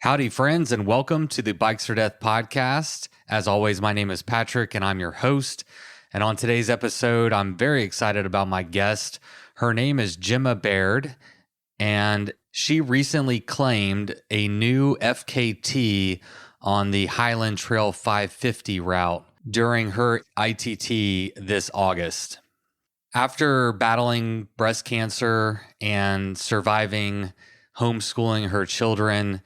Howdy, friends, and welcome to the Bikes or Death podcast. As always, my name is Patrick, and I'm your host. And on today's episode, I'm very excited about my guest. Her name is Gemma Baird, and she recently claimed a new FKT on the Highland Trail 550 route during her ITT this August. After battling breast cancer and surviving homeschooling her children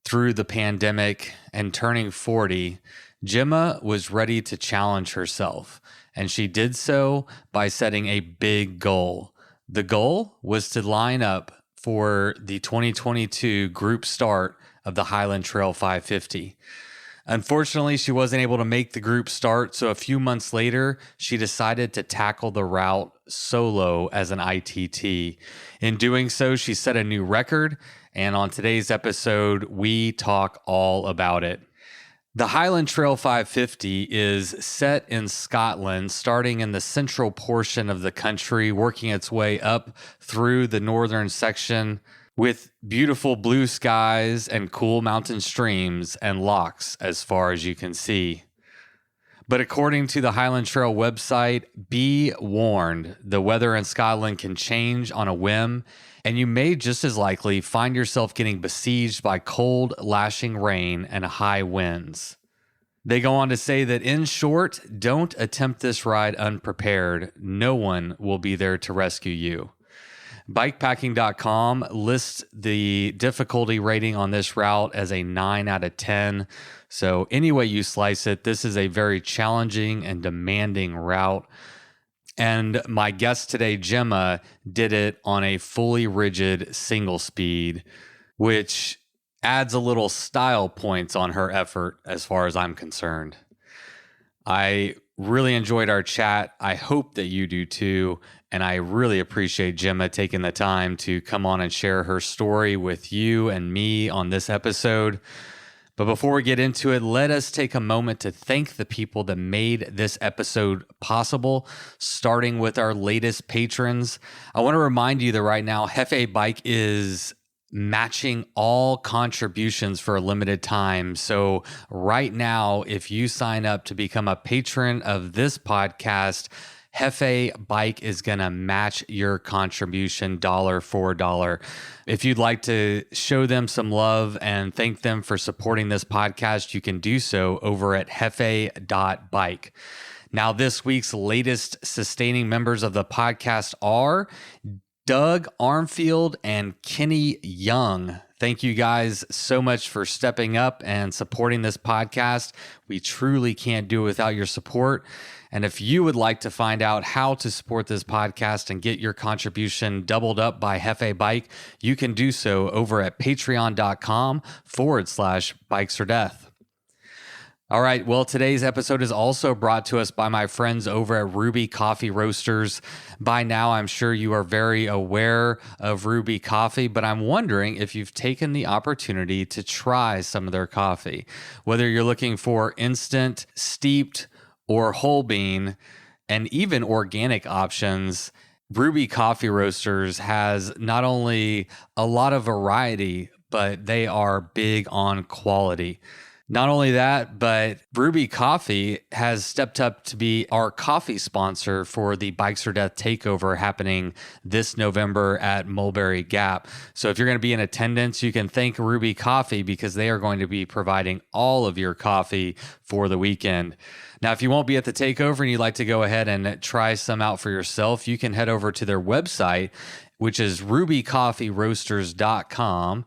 through the pandemic and turning 40, Gemma was ready to challenge herself, and she did so by setting a big goal. The goal was to line up for the 2022 group start of the Highland Trail 550. Unfortunately, she wasn't able to make the group start, so a few months later, she decided to tackle the route solo as an ITT. In doing so, she set a new record, and on today's episode, we talk all about it. The Highland Trail 550 is set in Scotland, starting in the central portion of the country, working its way up through the northern section with beautiful blue skies and cool mountain streams and lochs as far as you can see. But according to the Highland Trail website, be warned, the weather in Scotland can change on a whim, and you may just as likely find yourself getting besieged by cold, lashing rain and high winds. They go on to say that, in short, don't attempt this ride unprepared. No one will be there to rescue you. Bikepacking.com lists the difficulty rating on this route as a 9 out of 10. So any way you slice it, this is a very challenging and demanding route. And my guest today, Gemma, did it on a fully rigid single speed, which adds a little style points on her effort as far as I'm concerned. I really enjoyed our chat. I hope that you do too. And I really appreciate Gemma taking the time to come on and share her story with you and me on this episode. But before we get into it, let us take a moment to thank the people that made this episode possible, starting with our latest patrons. I want to remind you that right now, Hefe Bike is matching all contributions for a limited time. So right now, if you sign up to become a patron of this podcast, Hefe Bike is going to match your contribution dollar for dollar. If you'd like to show them some love and thank them for supporting this podcast, you can do so over at hefe.bike. Now, this week's latest sustaining members of the podcast are Doug Armfield and Kenny Young. Thank you guys so much for stepping up and supporting this podcast. We truly can't do it without your support. And if you would like to find out how to support this podcast and get your contribution doubled up by Hefe Bike, you can do so over at patreon.com/bikesfordeath. All right, well, today's episode is also brought to us by my friends over at Ruby Coffee Roasters. By now, I'm sure you are very aware of Ruby Coffee, but I'm wondering if you've taken the opportunity to try some of their coffee. Whether you're looking for instant, steeped, or whole bean, and even organic options, Ruby Coffee Roasters has not only a lot of variety, but they are big on quality. Not only that, but Ruby Coffee has stepped up to be our coffee sponsor for the Bikes or Death Takeover happening this November at Mulberry Gap. So if you're going to be in attendance, you can thank Ruby Coffee because they are going to be providing all of your coffee for the weekend. Now, if you won't be at the takeover and you'd like to go ahead and try some out for yourself, you can head over to their website, which is rubycoffeeroasters.com.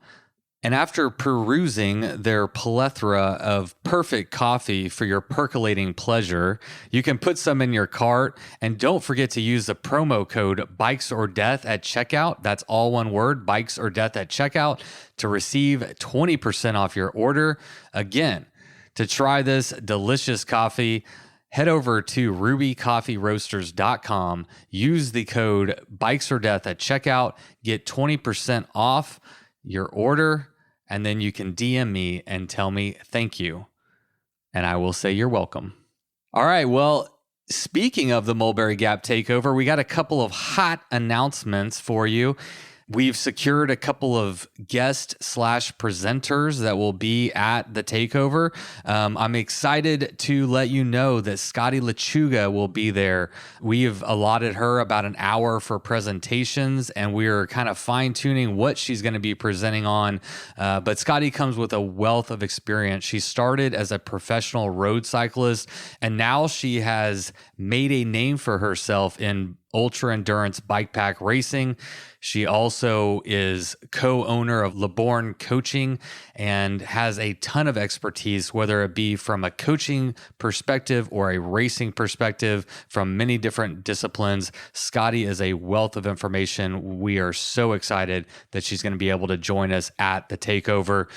And after perusing their plethora of perfect coffee for your percolating pleasure, you can put some in your cart. And don't forget to use the promo code BikesOrDeath at checkout. That's all one word, BikesOrDeath at checkout, to receive 20% off your order. Again, to try this delicious coffee, head over to rubycoffeeroasters.com, use the code BikesOrDeath at checkout, get 20% off your order, and then you can DM me and tell me thank you, and I will say you're welcome. All right, well, speaking of the Mulberry Gap takeover, we got a couple of hot announcements for you. We've secured a couple of guest/presenters that will be at the takeover. I'm excited to let you know that Scotty Lechuga will be there. We've allotted her about an hour for presentations, and we're kind of fine-tuning what she's going to be presenting on. But Scotty comes with a wealth of experience. She started as a professional road cyclist, and now she has made a name for herself in ultra endurance bike pack racing. She also is co-owner of Laborn Coaching and has a ton of expertise, whether it be from a coaching perspective or a racing perspective from many different disciplines. Scotty is a wealth of information. We are so excited that she's going to be able to join us at the takeover.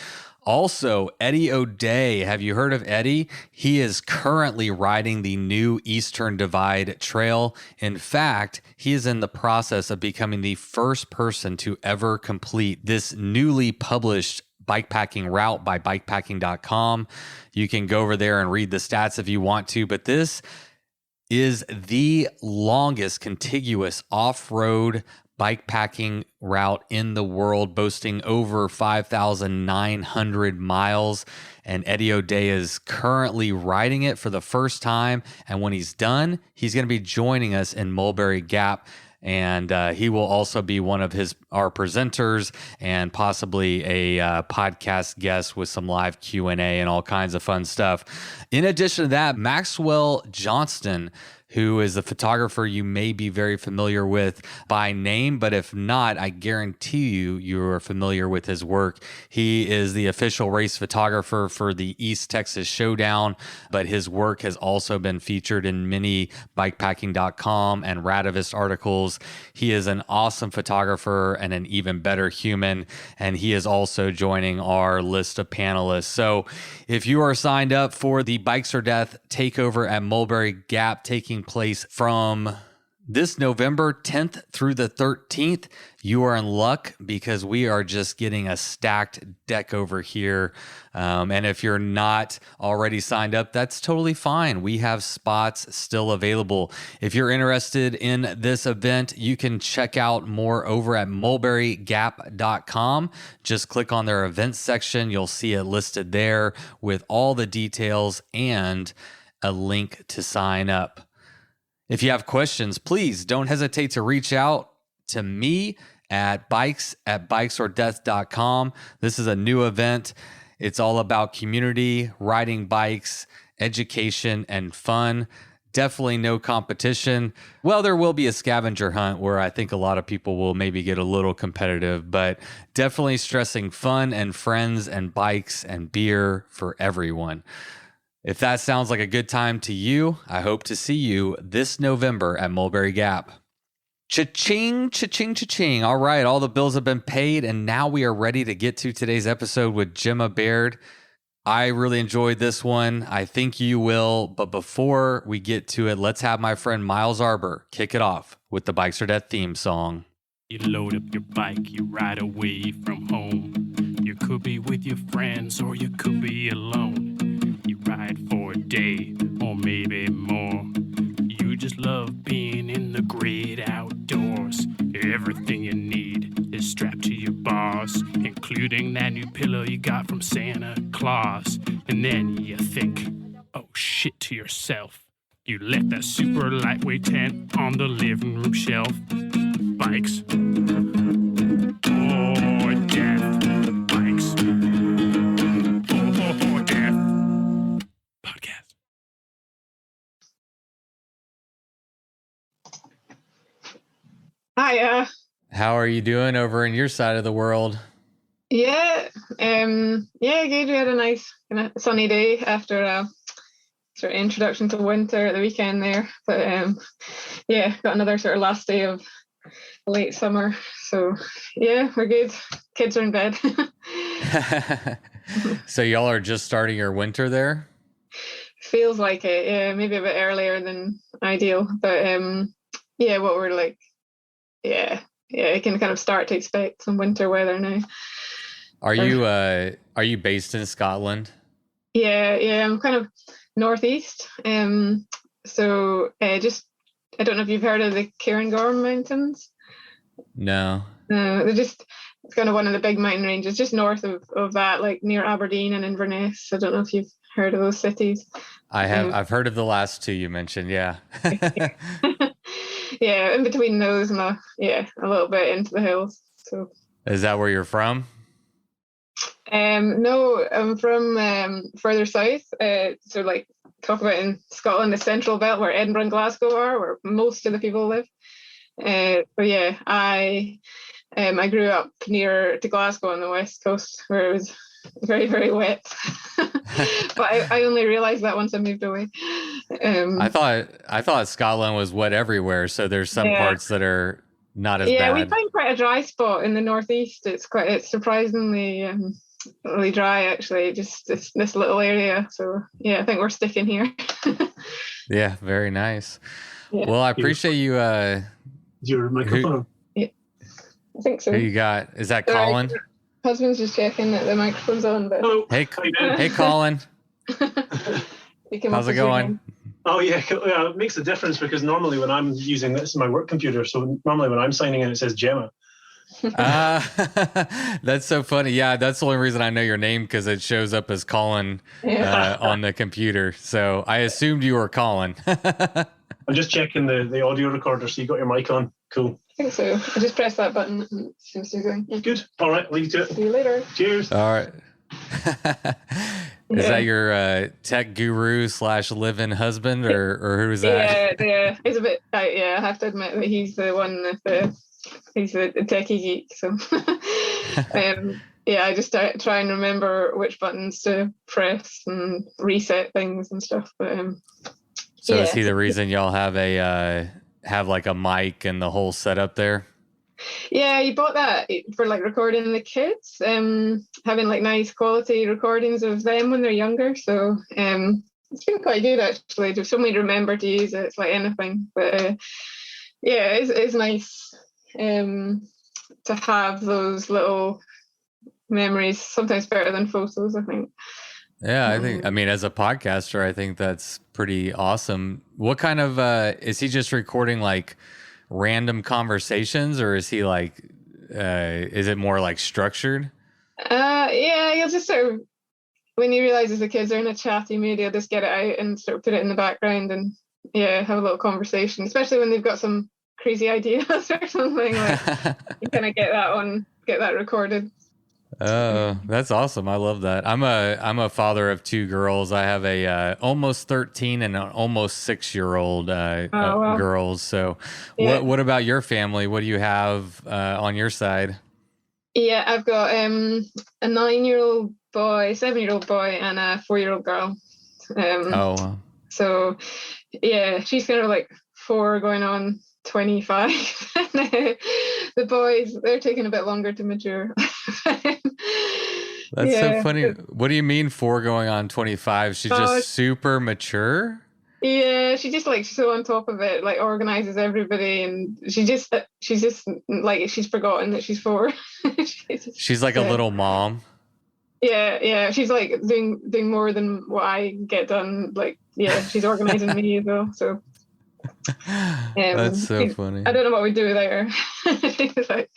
Also, Eddie O'Day. Have you heard of Eddie? He is currently riding the new Eastern Divide Trail. In fact, he is in the process of becoming the first person to ever complete this newly published bikepacking route by bikepacking.com. You can go over there and read the stats if you want to, but this is the longest contiguous off-road bikepacking route in the world, boasting over 5,900 miles. And Eddie O'Day is currently riding it for the first time. And when he's done, he's going to be joining us in Mulberry Gap. And he will also be one of our presenters and possibly a podcast guest with some live Q&A and all kinds of fun stuff. In addition to that, Maxwell Johnston, who is a photographer you may be very familiar with by name, but if not, I guarantee you are familiar with his work. He is the official race photographer for the East Texas Showdown, but his work has also been featured in many bikepacking.com and Radavist articles. He is an awesome photographer and an even better human, and he is also joining our list of panelists. So if you are signed up for the Bikes or Death takeover at Mulberry Gap taking place from this November 10th through the 13th, you are in luck because we are just getting a stacked deck over here. And if you're not already signed up, that's totally fine. We have spots still available. If you're interested in this event, you can check out more over at mulberrygap.com. Just click on their events section. You'll see it listed there with all the details and a link to sign up. If you have questions, please don't hesitate to reach out to me at bikes@bikesorddeath.com. This is a new event. It's all about community, riding bikes, education, and fun. Definitely no competition. Well, there will be a scavenger hunt where I think a lot of people will maybe get a little competitive, but definitely stressing fun and friends and bikes and beer for everyone. If that sounds like a good time to you, I hope to see you this November at Mulberry Gap. Cha-ching, cha-ching, cha-ching. All right, all the bills have been paid, and now we are ready to get to today's episode with Gemma Baird. I really enjoyed this one. I think you will. But before we get to it, let's have my friend Miles Arbor kick it off with the Bikes or Death theme song. You load up your bike, you ride away from home. You could be with your friends or you could be alone. You ride for a day or maybe more. You just love being in the great outdoors. Everything you need is strapped to your bars, including that new pillow you got from Santa Claus. And then you think, oh shit, to yourself. You left that super lightweight tent on the living room shelf. Bikes or death. Bikes or death. Podcast. Hi. How are you doing over in your side of the world? Yeah. Good. We had a nice sunny day after a sort of introduction to winter at the weekend there. But got another sort of last day of late summer. So yeah, we're good. Kids are in bed. So y'all are just starting your winter there? Feels like it. Yeah, maybe a bit earlier than ideal. But what we're like. Yeah, you can kind of start to expect some winter weather now. Are you based in Scotland? Yeah, I'm kind of northeast. So I don't know if you've heard of the Cairngorm Mountains. No. It's kind of one of the big mountain ranges just north of that, like near Aberdeen and Inverness. I don't know if you've heard of those cities. I have. I've heard of the last two you mentioned. Yeah. Yeah, in between those and a little bit into the hills. So. Is that where you're from? No, I'm from further south. So like talk about in Scotland, the central belt where Edinburgh and Glasgow are, where most of the people live. But yeah, I grew up near to Glasgow on the west coast, where it was very, very wet. But I only realised that once I moved away. I thought Scotland was wet everywhere, so there's some parts that are not as bad. Yeah, we find quite a dry spot in the northeast. It's surprisingly really dry, actually. Just this little area. So yeah, I think we're sticking here. Yeah, very nice. Yeah. Well, I appreciate you. Your microphone. I think so. Who you got? Is that Colin? Husband's just checking that the microphone's on. But Hello. Hey, hey, Colin. How's it going? Oh yeah, it makes a difference because normally when I'm using this in my work computer, so normally when I'm signing in, it says Gemma. That's so funny. Yeah, that's the only reason I know your name, because it shows up as Colin on the computer. So I assumed you were Colin. I'm just checking the audio recorder, so you got your mic on. Cool. I think so. I just pressed that button and it seems to be going. Yeah. Good. All right, leave you to it. See you later. Cheers. All right. Is that your tech guru / live-in husband, or who is that? Yeah. He's a bit. I have to admit that he's the one he's a techie geek. So, I just try and remember which buttons to press and reset things and stuff. But so is he the reason y'all have like a mic and the whole setup there? Yeah, you bought that for like recording the kids, having like nice quality recordings of them when they're younger. So it's been quite good actually. If somebody remember to use it, it's like anything. But it's nice to have those little memories. Sometimes better than photos, I think. Yeah, I mean, as a podcaster, I think that's pretty awesome. What kind of is he just recording like random conversations, or is he like is it more like structured? You'll just sort of, when he realizes the kids are in a chatty mood, he'll just get it out and sort of put it in the background and have a little conversation, especially when they've got some crazy ideas or something. Like you kind of get that recorded. Oh, that's awesome. I love that. I'm a father of two girls. I have a almost 13 and an almost 6-year-old girls. So what about your family? What do you have on your side? Yeah, I've got a 9-year-old boy, 7-year-old boy, and a 4-year-old girl. So she's kind of like 4 going on 25. The boys, they're taking a bit longer to mature. That's so funny. What do you mean 4 going on 25? She's just super mature? Yeah, she just like so on top of it, like organizes everybody, and she's just like she's forgotten that she's 4. She's like a little mom. Yeah, she's like doing more than what I get done. Like, she's organizing me as well. So that's so funny. I don't know what we'd do without her. She's like,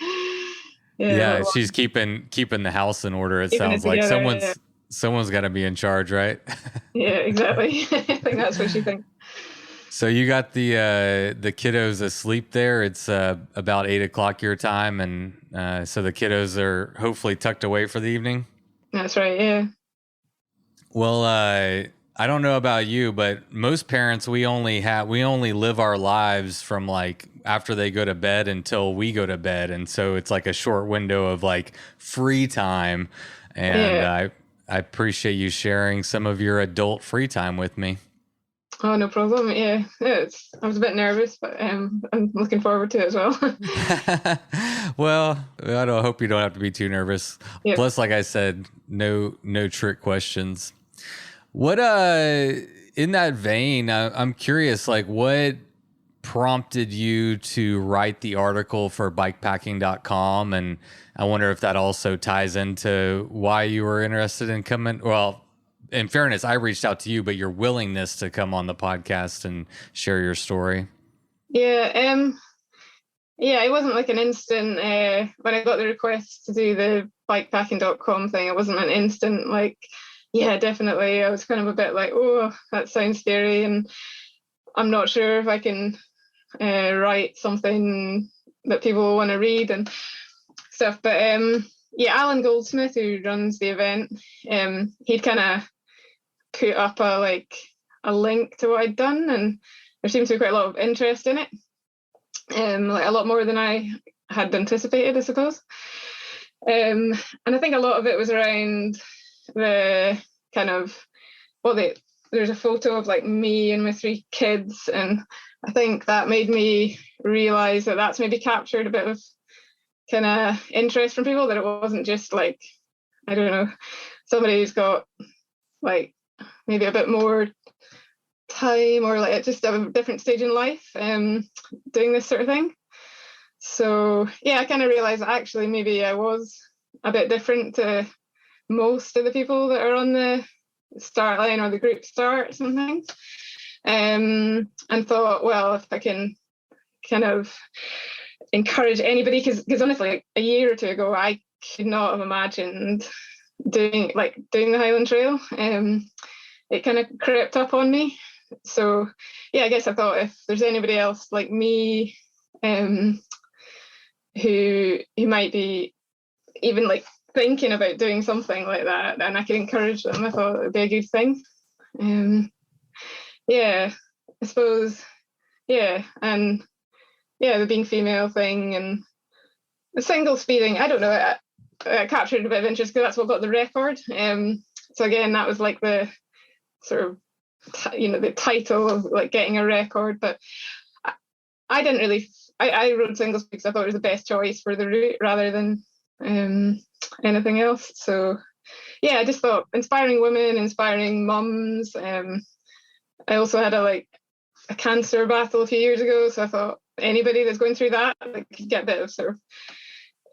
she's keeping the house in order. It sounds like someone's got to be in charge, right? Yeah, exactly. I think that's what she thinks. So you got the kiddos asleep there. It's about 8:00 your time, and so the kiddos are hopefully tucked away for the evening. That's right. Yeah. Well, I don't know about you, but most parents, we only live our lives from like after they go to bed until we go to bed. And so it's like a short window of like free time. And I appreciate you sharing some of your adult free time with me. Oh, no problem. Yeah. I was a bit nervous, but I'm looking forward to it as well. Well, I hope you don't have to be too nervous. Yep. Plus, like I said, no trick questions. What in that vein, I'm curious, like what prompted you to write the article for bikepacking.com, and I wonder if that also ties into why you were interested in coming. Well, in fairness, I reached out to you, but your willingness to come on the podcast and share your story. Yeah, Yeah, it wasn't like an instant, when I got the request to do the bikepacking.com thing, it wasn't an instant like, yeah, definitely. I was kind of a bit like, oh, that sounds scary, and I'm not sure if I can write something that people will want to read and stuff. But yeah, Alan Goldsmith, who runs the event, he'd kind of put up a link to what I'd done, and there seems to be quite a lot of interest in it. Like a lot more than I had anticipated, I suppose. And I think a lot of it was around the kind of, there's a photo of like me and my 3 kids, and I think that made me realize that that's maybe captured a bit of kind of interest from people, that it wasn't just like, I don't know, somebody who's got like maybe a bit more time or like just a different stage in life doing this sort of thing. So yeah, I kind of realized that actually maybe I was a bit different to most of the people that are on the start line or the group starts and things, and thought, well, if I can kind of encourage anybody, because honestly, like a year or 2 ago, I could not have imagined doing the Highland Trail. It kind of crept up on me. So yeah, I guess I thought if there's anybody else like me who might be even like thinking about doing something like that, then I could encourage them. I thought it would be a good thing. Yeah, I suppose. Yeah, and yeah, the being female thing and the single speeding, I don't know, I captured a bit of interest because that's what got the record. So again, that was like the sort of, the title of like getting a record, but I didn't really, I rode single speed because I thought it was the best choice for the route rather than anything else. So yeah, I just thought inspiring women, inspiring mums. I also had a cancer battle a few years ago, so I thought anybody that's going through that could get a bit of sort of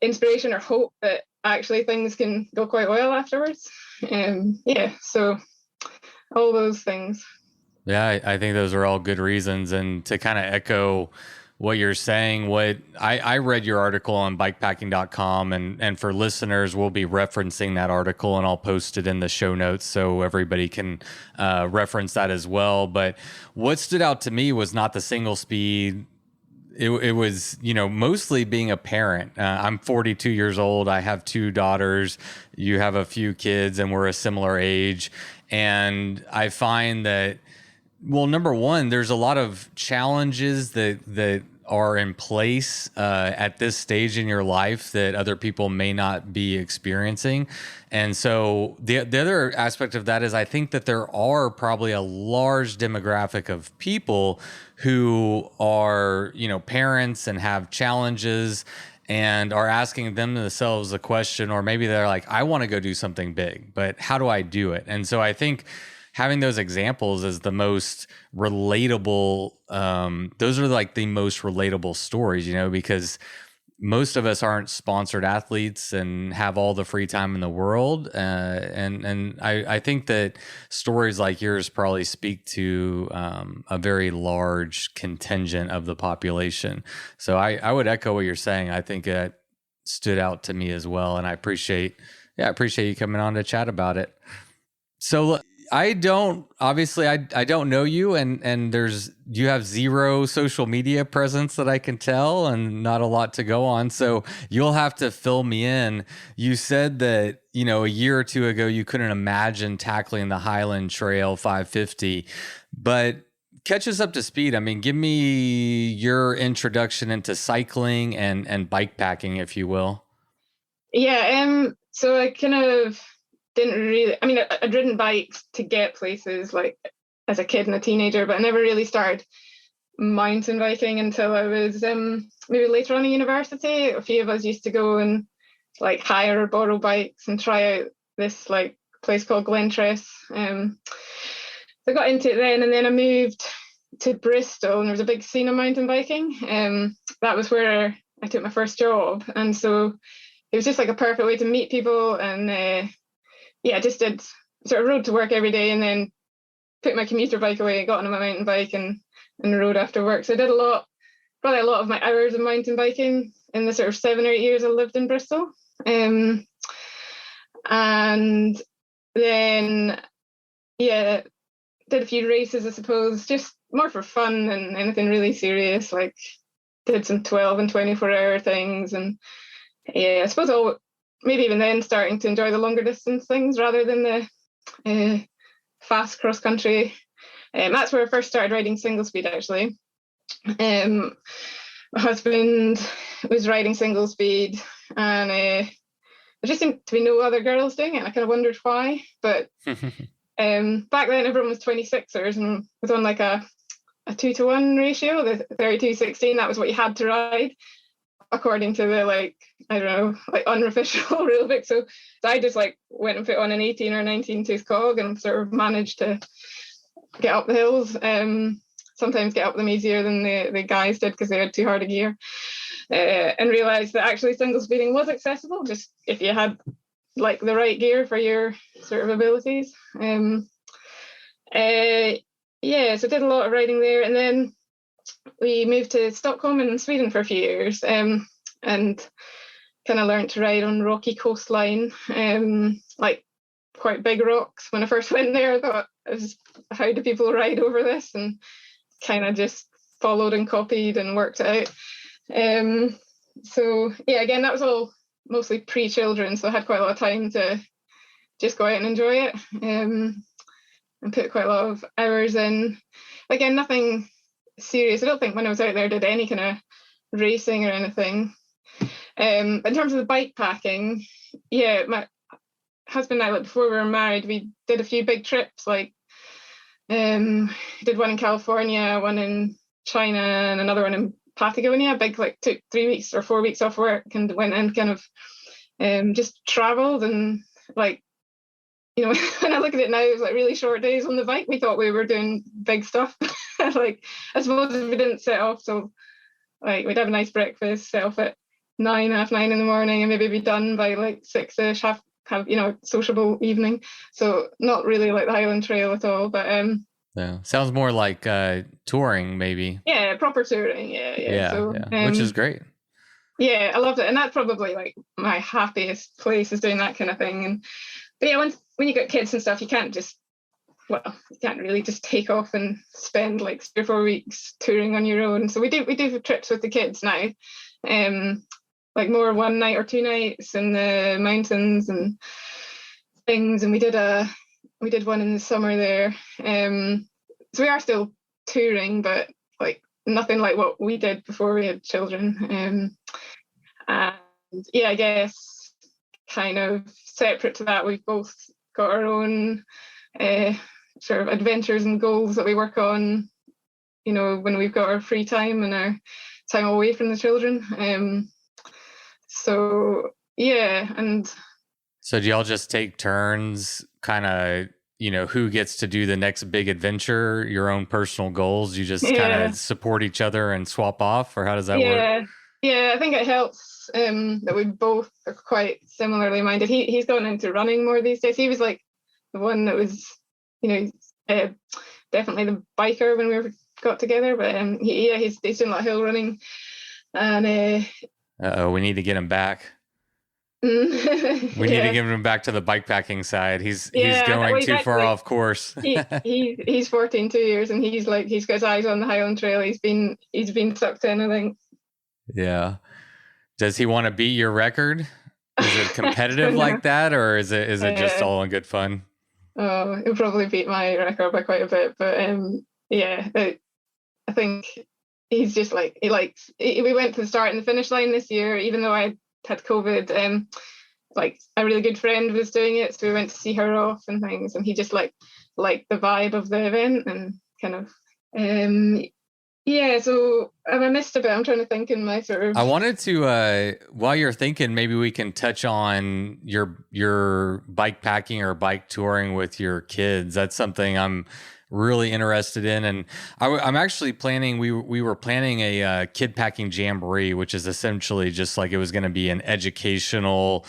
inspiration or hope that actually things can go quite well afterwards. Yeah, so all those things. Yeah, I think those are all good reasons. And to kind of echo what you're saying, I read your article on bikepacking.com, and for listeners, we'll be referencing that article and I'll post it in the show notes so everybody can reference that as well. But what stood out to me was not the single speed. It was, mostly being a parent. I'm 42 years old. I have 2 daughters. You have a few kids and we're a similar age. And I find that, well, number one, there's a lot of challenges that are in place at this stage in your life that other people may not be experiencing. And so the other aspect of that is I think that there are probably a large demographic of people who are, parents and have challenges and are asking themselves a question, or maybe they're like, I want to go do something big, but how do I do it? And so I think having those examples is the most relatable. Those are like the most relatable stories, because most of us aren't sponsored athletes and have all the free time in the world. And I think that stories like yours probably speak to a very large contingent of the population. So I would echo what you're saying. I think it stood out to me as well. And I appreciate you coming on to chat about it. So I don't know you, and you have zero social media presence that I can tell, and not a lot to go on. So you'll have to fill me in. You said that, a year or 2 ago, you couldn't imagine tackling the Highland Trail 550, but catch us up to speed. I mean, give me your introduction into cycling and bike packing, if you will. Yeah. So I kind of didn't really, I'd ridden bikes to get places like as a kid and a teenager, but I never really started mountain biking until I was maybe later on in university. A few of us used to go and like hire or borrow bikes and try out this place called Glentress. So I got into it then, and then I moved to Bristol, and there was a big scene of mountain biking. That was where I took my first job, and so it was just like a perfect way to meet people. And I just did sort of rode to work every day, and then put my commuter bike away, got on my mountain bike and rode after work. So I did a lot probably a lot of my hours of mountain biking in the sort of 7 or 8 years I lived in Bristol. And then, yeah, did a few races, I suppose, just more for fun than anything really serious. Like, did some 12 and 24-hour things. And yeah, I suppose maybe even then starting to enjoy the longer distance things rather than the fast cross country. That's where I first started riding single speed, actually. My husband was riding single speed, and there just seemed to be no other girls doing it. I kind of wondered why, but back then everyone was 26ers and was on like a 2-to-1 ratio, the 32-16. That was what you had to ride according to the, like, I don't know, like unofficial rule book. So I just like went and put on an 18 or 19 tooth cog and sort of managed to get up the hills. Sometimes get up them easier than the guys did because they had too hard a gear, and realised that actually single speeding was accessible just if you had like the right gear for your sort of abilities. Yeah, so did a lot of riding there, and then we moved to Stockholm in Sweden for a few years, and kind of learned to ride on rocky coastline, like quite big rocks. When I first went there, I thought, how do people ride over this? And kind of just followed and copied and worked it out. So yeah, again, that was all mostly pre-children, so I had quite a lot of time to just go out and enjoy it, and put quite a lot of hours in. Again, nothing serious. I don't think when I was out there did any kind of racing or anything. In terms of the bike packing, yeah, my husband and I, like, before we were married, we did a few big trips, like did one in California, one in China, and another one in Patagonia. Big, like, took 3 weeks or 4 weeks off work and went and kind of just traveled. And, like, you know, when I look at it now, it was like really short days on the bike. We thought we were doing big stuff. Like, I suppose if we didn't set off till, like, we'd have a nice breakfast, set off at 9, half 9 in the morning, and maybe be done by like 6ish, have you know, sociable evening. So not really like the Highland Trail at all, but yeah, sounds more like touring, maybe. Yeah, proper touring. Yeah. So, which is great. Yeah, I loved it, and that's probably like my happiest place is doing that kind of thing. But yeah, when you got kids and stuff, you can't really just take off and spend like 3 or 4 weeks touring on your own. So we do trips with the kids now, like more 1 night or 2 nights in the mountains and things. And we did one in the summer there. So we are still touring, but like nothing like what we did before we had children. And yeah, I guess kind of separate to that, we've both got our own sort of adventures and goals that we work on, you know, when we've got our free time and our time away from the children. So yeah, and so do y'all just take turns, kind of, you know, who gets to do the next big adventure, your own personal goals? You just kind of support each other and swap off, or how does that work? Yeah, I think it helps that we both are quite similarly minded. He's gone into running more these days. He was like the one that was, you know, definitely the biker when we got together. But he's doing a lot of hill running, and we need to get him back. We need to give him back to the bikepacking side. He's going too far off course. He's 14 2 years, and he's got his eyes on the Highland Trail. He's been sucked in, I think. Yeah. Does he want to beat your record? Is it competitive like that, or is it just all in good fun? Oh, he'll probably beat my record by quite a bit, but yeah, I think he's just like, we went to the start and the finish line this year, even though I had COVID. Like, a really good friend was doing it, so we went to see her off and things, and he just liked the vibe of the event and kind of yeah, so I missed a bit. I'm trying to think in my sort of... I wanted to, while you're thinking, maybe we can touch on your bike packing or bike touring with your kids. That's something I'm really interested in. And I'm actually planning, we were planning a kid packing jamboree, which is essentially just like, it was going to be an educational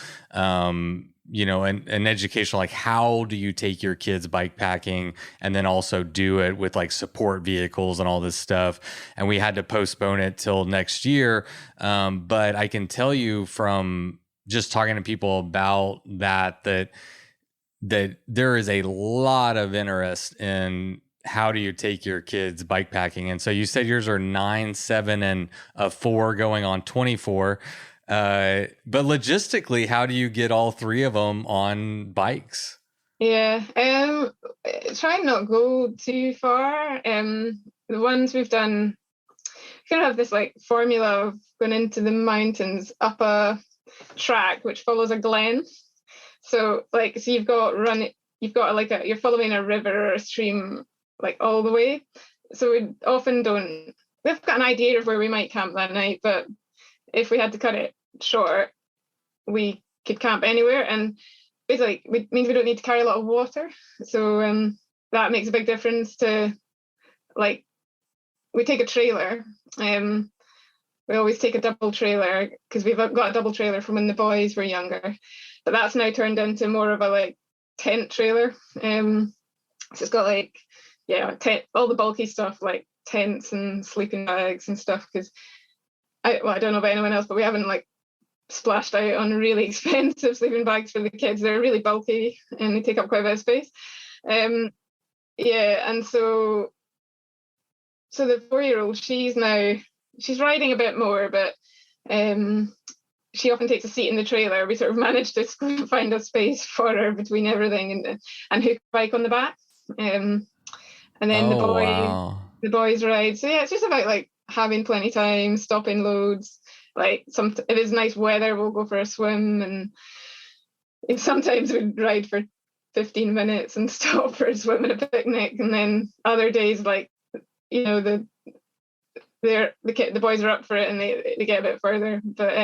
an educational, like, how do you take your kids bike packing and then also do it with like support vehicles and all this stuff. And we had to postpone it till next year. But I can tell you from just talking to people about that there is a lot of interest in how do you take your kids bike packing. And so you said yours are 9, 7, and 4 going on 24. But logistically, how do you get all 3 of them on bikes? Yeah, try and not go too far. The ones we've done, kind of have this like formula of going into the mountains up a track which follows a glen. So you've got you're following a river or a stream like all the way. So we often we've got an idea of where we might camp that night, but if we had to cut it short, we could camp anywhere, and basically it means we don't need to carry a lot of water. So that makes a big difference to, like, we take a trailer. We always take a double trailer because we've got a double trailer from when the boys were younger, but that's now turned into more of a like tent trailer. So it's got like, all the bulky stuff like tents and sleeping bags and stuff, because I don't know about anyone else, but we haven't like splashed out on really expensive sleeping bags for the kids. They're really bulky and they take up quite a bit of space. And so the 4-year-old, she's riding a bit more, but she often takes a seat in the trailer. We sort of managed to find a space for her between everything and hook a bike on the back. And then the boys ride. So yeah, it's just about like having plenty of time, stopping loads. Like if it's nice weather, we'll go for a swim, and sometimes we'd ride for 15 minutes and stop for a swim and a picnic. And then other days, like, the boys are up for it and they get a bit further. But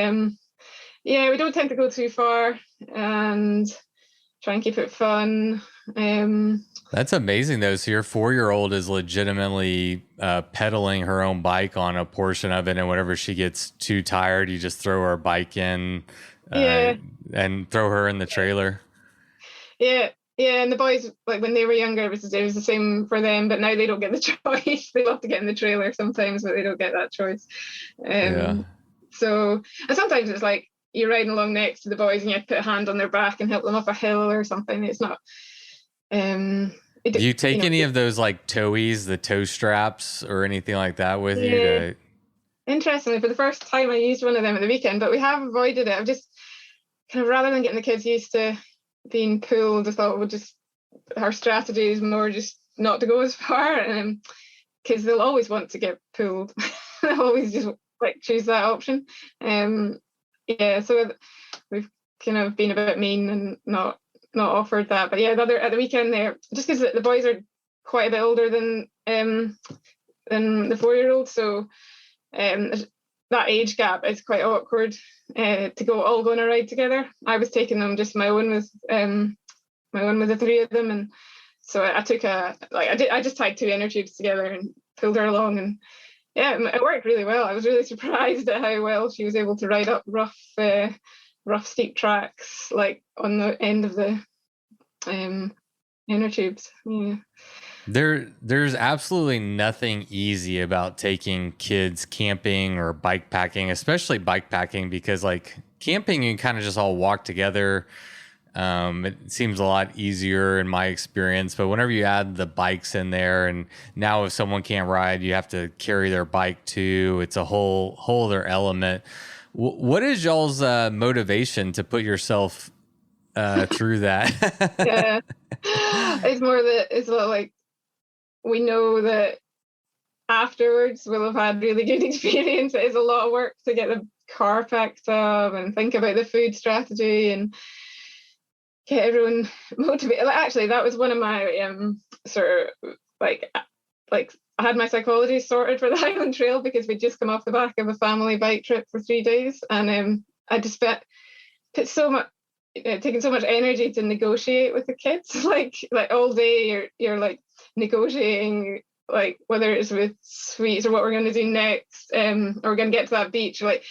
we don't tend to go too far and try and keep it fun. That's amazing though. So your 4-year-old is legitimately pedaling her own bike on a portion of it, and whenever she gets too tired, you just throw her bike in and throw her in the trailer. Yeah, and the boys, like when they were younger, it was the same for them, but now they don't get the choice. They love to get in the trailer sometimes, but they don't get that choice. So, and sometimes it's like you're riding along next to the boys and you have to put a hand on their back and help them up a hill or something. It's not... do you take any of those like towies, the toe straps or anything like that with you? Interestingly, for the first time I used one of them at the weekend, but we have avoided it. I've just kind of, rather than getting the kids used to being pulled, I thought our strategy is more just not to go as far, because they'll always want to get pulled. They'll always just like choose that option. So we've kind of been a bit mean and not offered that. But at the weekend there, just because the boys are quite a bit older than the 4-year-old, so that age gap is quite awkward to go on a ride together. I was taking them just my own with the 3 of them, and so I took I just tied 2 inner tubes together and pulled her along, and it worked really well. I was really surprised at how well she was able to ride up rough steep tracks, like on the end of the inner tubes. There's absolutely nothing easy about taking kids camping or bike packing, especially bike packing, because like camping, you can kind of just all walk together. It seems a lot easier in my experience, but whenever you add the bikes in there, and now if someone can't ride, you have to carry their bike too. It's a whole other element. What is y'all's motivation to put yourself through that? It's like, we know that afterwards we'll have had really good experience. It is a lot of work to get the car packed up and think about the food strategy and get everyone motivated. Actually, that was one of my sort of like I had my psychology sorted for the Highland Trail, because we'd just come off the back of a family bike trip for 3 days, and I just taking so much energy to negotiate with the kids. Like all day you're like negotiating, like whether it's with sweets or what we're going to do next, or we're going to get to that beach. Like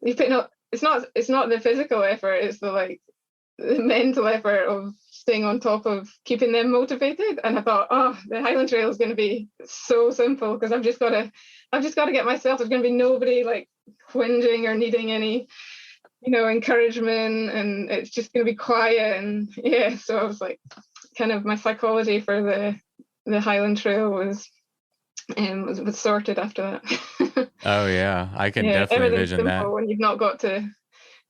you put it's not the physical effort, it's the like the mental effort of staying on top of keeping them motivated. And I thought, oh, the Highland Trail is going to be so simple because I've just got to get myself. There's going to be nobody like whinging or needing any, encouragement, and it's just going to be quiet. And yeah, so I was like, kind of my psychology for the Highland Trail was sorted after that. Oh yeah, I can definitely envision that. When you've not got to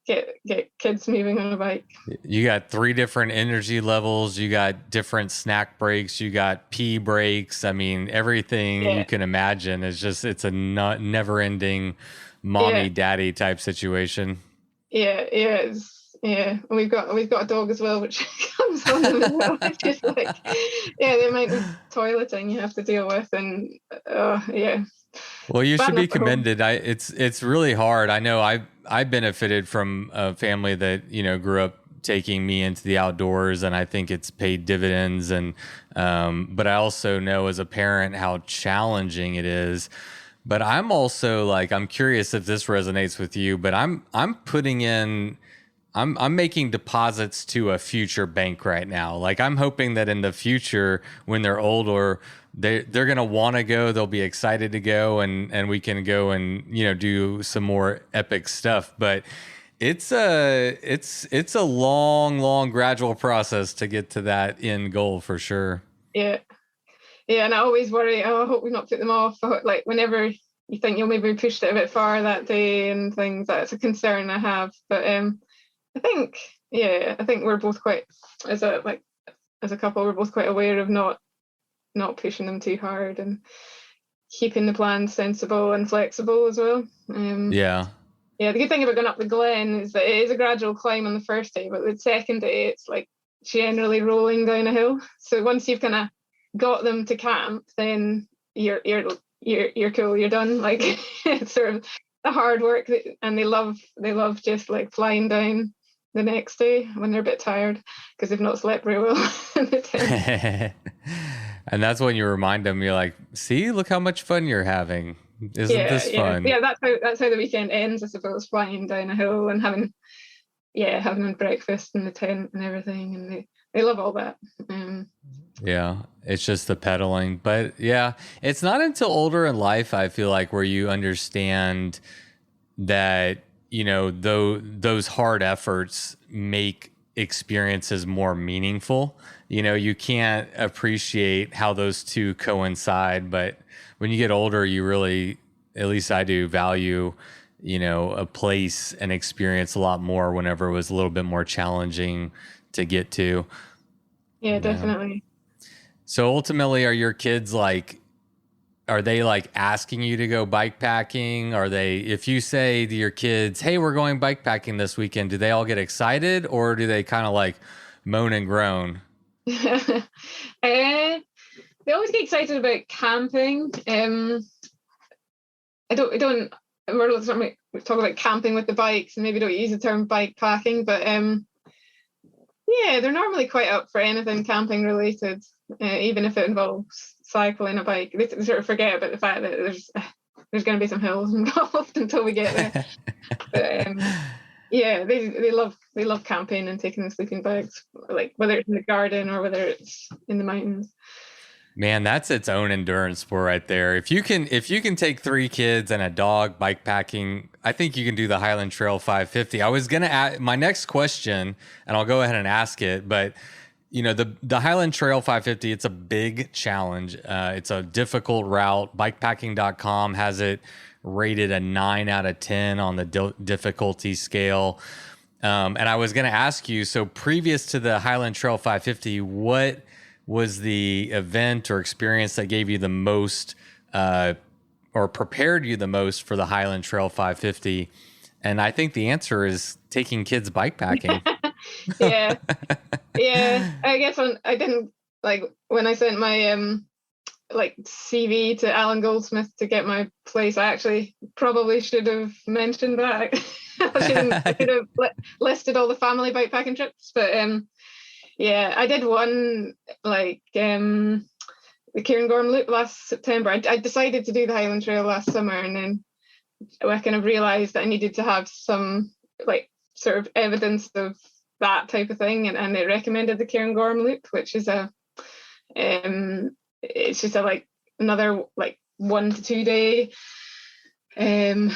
get kids moving on a bike. You got 3 different energy levels, you got different snack breaks, you got pee breaks. I mean, everything you can imagine is just, it's a never ending mommy daddy type situation. Yeah, we've got a dog as well, which comes on them as well. It's just like, the amount of toileting you have to deal with, and Well, you should be commended. It's really hard. I know I benefited from a family that grew up taking me into the outdoors, and I think it's paid dividends. And but I also know as a parent how challenging it is. But I'm also like, I'm curious if this resonates with you. But I'm making deposits to a future bank right now. Like, I'm hoping that in the future, when they're older, they're going to want to go, they'll be excited to go, and we can go and, do some more epic stuff. But it's a long, gradual process to get to that end goal for sure. Yeah. Yeah. And I always worry, I hope we've not put them off. Like, whenever you think you'll maybe pushed it a bit far that day and things, that's a concern I have. But, I think we're both quite, as a couple, we're both quite aware of not pushing them too hard and keeping the plan sensible and flexible as well. The good thing about going up the glen is that it is a gradual climb on the first day, but the second day it's like generally rolling down a hill. So once you've kind of got them to camp, then you're cool, you're done. Like, it's sort of the hard work and they love just like flying down the next day when they're a bit tired because they've not slept very well in the tent. And that's when you remind them, you're like, see, look how much fun you're having. Isn't this fun? Yeah, that's how the weekend ends, I suppose, flying down a hill and having breakfast in the tent and everything, and they love all that. Yeah, it's just the pedaling. But yeah, it's not until older in life, I feel like, where you understand that those hard efforts make experiences more meaningful. You can't appreciate how those two coincide, but when you get older, you really, at least I do, value, a place and experience a lot more whenever it was a little bit more challenging to get to. Yeah, definitely. So ultimately, are your kids are they asking you to go bike packing? If you say to your kids, hey, we're going bike packing this weekend, do they all get excited, or do they kind of moan and groan? They always get excited about camping. We're talk about camping with the bikes and maybe don't use the term bike packing, but they're normally quite up for anything camping related, even if it involves cycling a bike. They sort of forget about the fact that there's going to be some hills involved until we get there. But they love camping and taking the sleeping bags, like whether it's in the garden or whether it's in the mountains. Man, that's its own endurance sport right there. If you can take 3 kids and a dog bike packing, I think you can do the Highland Trail 550. I was gonna ask my next question, and I'll go ahead and ask it, but the Highland Trail 550, it's a big challenge. It's a difficult route. Bikepacking.com has it rated a 9 out of 10 on the difficulty scale. And I was going to ask you, so previous to the Highland Trail 550, what was the event or experience that gave you the most or prepared you the most for the Highland Trail 550? And I think the answer is taking kids bike packing. Yeah. I guess I didn't when I sent my CV to Alan Goldsmith to get my place. I actually probably should have mentioned that. I should have listed all the family bike packing trips, but I did one the Cairngorm Loop last September. I decided to do the Highland Trail last summer, and then I kind of realised that I needed to have some sort of evidence of that type of thing, and they recommended the Cairngorm loop, which is it's just a like another like 1 to 2 day. I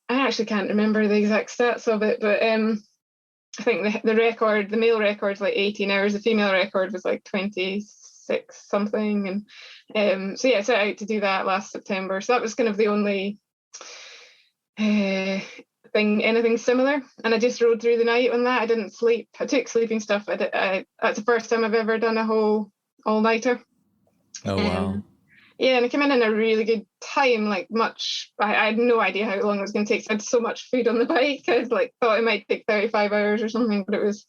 actually can't remember the exact stats of it, but I think the record, the male record is like 18 hours, the female record was like 26 something, and so yeah, I set out to do that last September. So that was kind of the only anything similar, and I just rode through the night on that. I didn't sleep. I took sleeping stuff. That's the first time I've ever done a whole all-nighter. Oh wow. Yeah, and I came in a really good time. Like I had no idea how long it was going to take. So I had so much food on the bike. I was like thought it might take 35 hours or something, but it was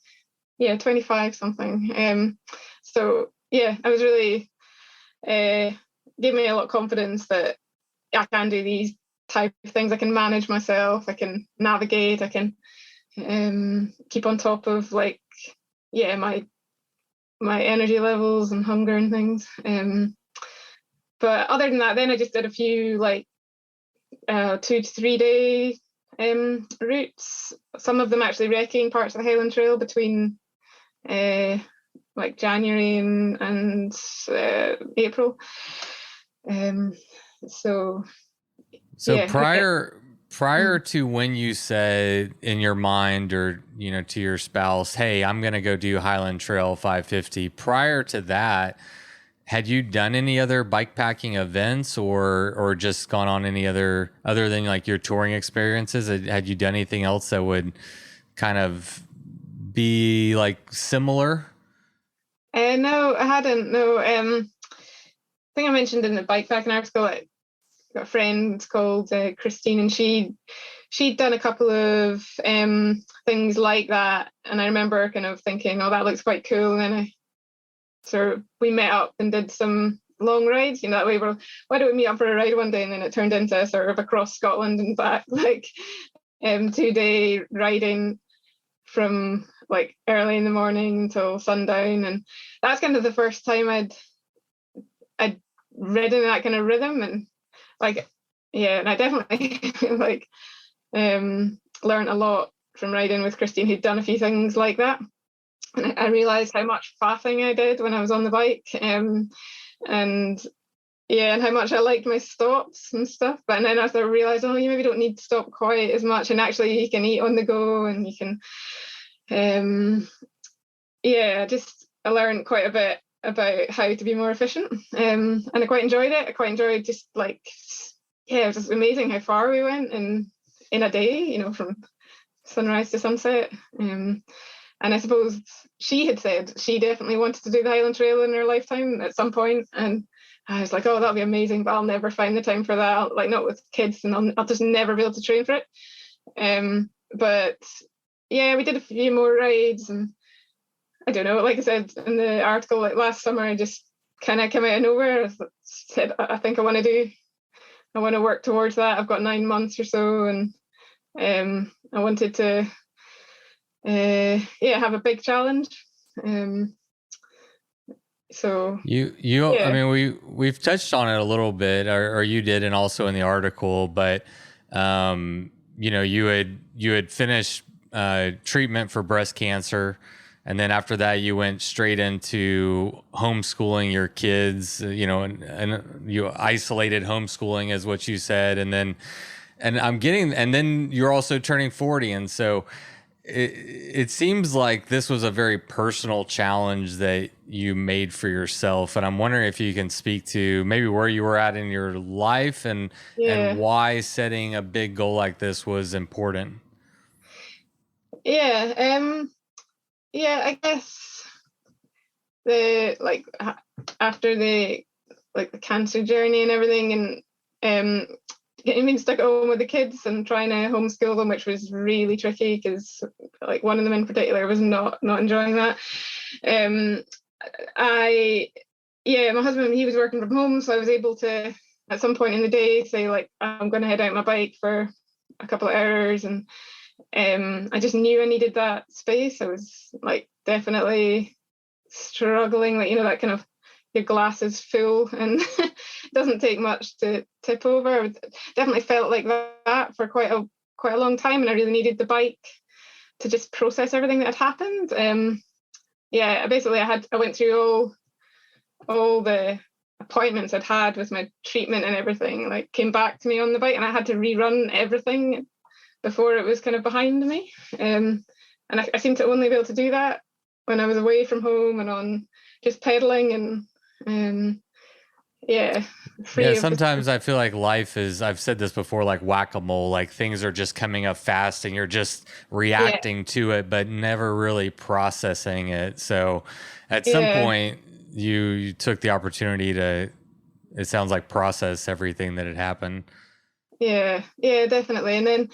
25 something. So yeah, I was really gave me a lot of confidence that I can do these type of things. I can manage myself. I can navigate. I can keep on top of like my energy levels and hunger and things. But other than that, then I just did a few like 2 to 3 day routes. Some of them actually wrecking parts of the Highland Trail between like January and April. So prior to when you said in your mind or to your spouse, hey, I'm going to go do Highland Trail 550, prior to that, had you done any other bikepacking events or just gone on any other than like your touring experiences? Had you done anything else that would kind of be like similar? No, I hadn't. No, I think I mentioned in the bikepacking article, I got a friend called Christine, and she'd done a couple of things like that, and I remember kind of thinking, oh, that looks quite cool. And then we met up and did some long rides. That way why don't we meet up for a ride one day? And then it turned into sort of across Scotland and back, like 2-day riding from like early in the morning until sundown. And that's kind of the first time I'd ridden that kind of rhythm, and like and I definitely like learned a lot from riding with Christine, who'd done a few things like that. And I realized how much faffing I did when I was on the bike, and how much I liked my stops and stuff. But then I realized, you maybe don't need to stop quite as much, and actually you can eat on the go, and you can I learned quite a bit about how to be more efficient, and I quite enjoyed it. I quite enjoyed just like it was just amazing how far we went in a day, from sunrise to sunset. And I suppose she had said she definitely wanted to do the Highland Trail in her lifetime at some point, and I was like, oh, that'll be amazing, but I'll never find the time for that. Like, not with kids, and I'll just never be able to train for it. But yeah, we did a few more rides, and I don't know, like I said in the article, like last summer, I just kind of came out of nowhere. I said, I think I want to work towards that. I've got 9 months or so, and I wanted to have a big challenge. So I mean, we've touched on it a little bit, or you did, and also in the article, but you had finished treatment for breast cancer, and then after that you went straight into homeschooling your kids, and you isolated homeschooling is what you said, and then you're also turning 40, and so it seems like this was a very personal challenge that you made for yourself. And I'm wondering if you can speak to maybe where you were at in your life and why setting a big goal like this was important. I guess after the cancer journey and everything, and getting me stuck at home with the kids and trying to homeschool them, which was really tricky because like one of them in particular was not enjoying that. My husband, he was working from home, so I was able to at some point in the day say like, I'm going to head out my bike for a couple of hours, and I just knew I needed that space. I was like definitely struggling, like that kind of your glass is full and it doesn't take much to tip over. I definitely felt like that for quite a long time, and I really needed the bike to just process everything that had happened. Basically I went through all the appointments I'd had with my treatment and everything, like came back to me on the bike, and I had to rerun everything before it was kind of behind me. And I seemed to only be able to do that when I was away from home and on just pedaling and sometimes I feel like life is, I've said this before, like whack-a-mole, like things are just coming up fast and you're just reacting to it, but never really processing it. So at some point you took the opportunity to, it sounds like, process everything that had happened. Yeah, definitely. And then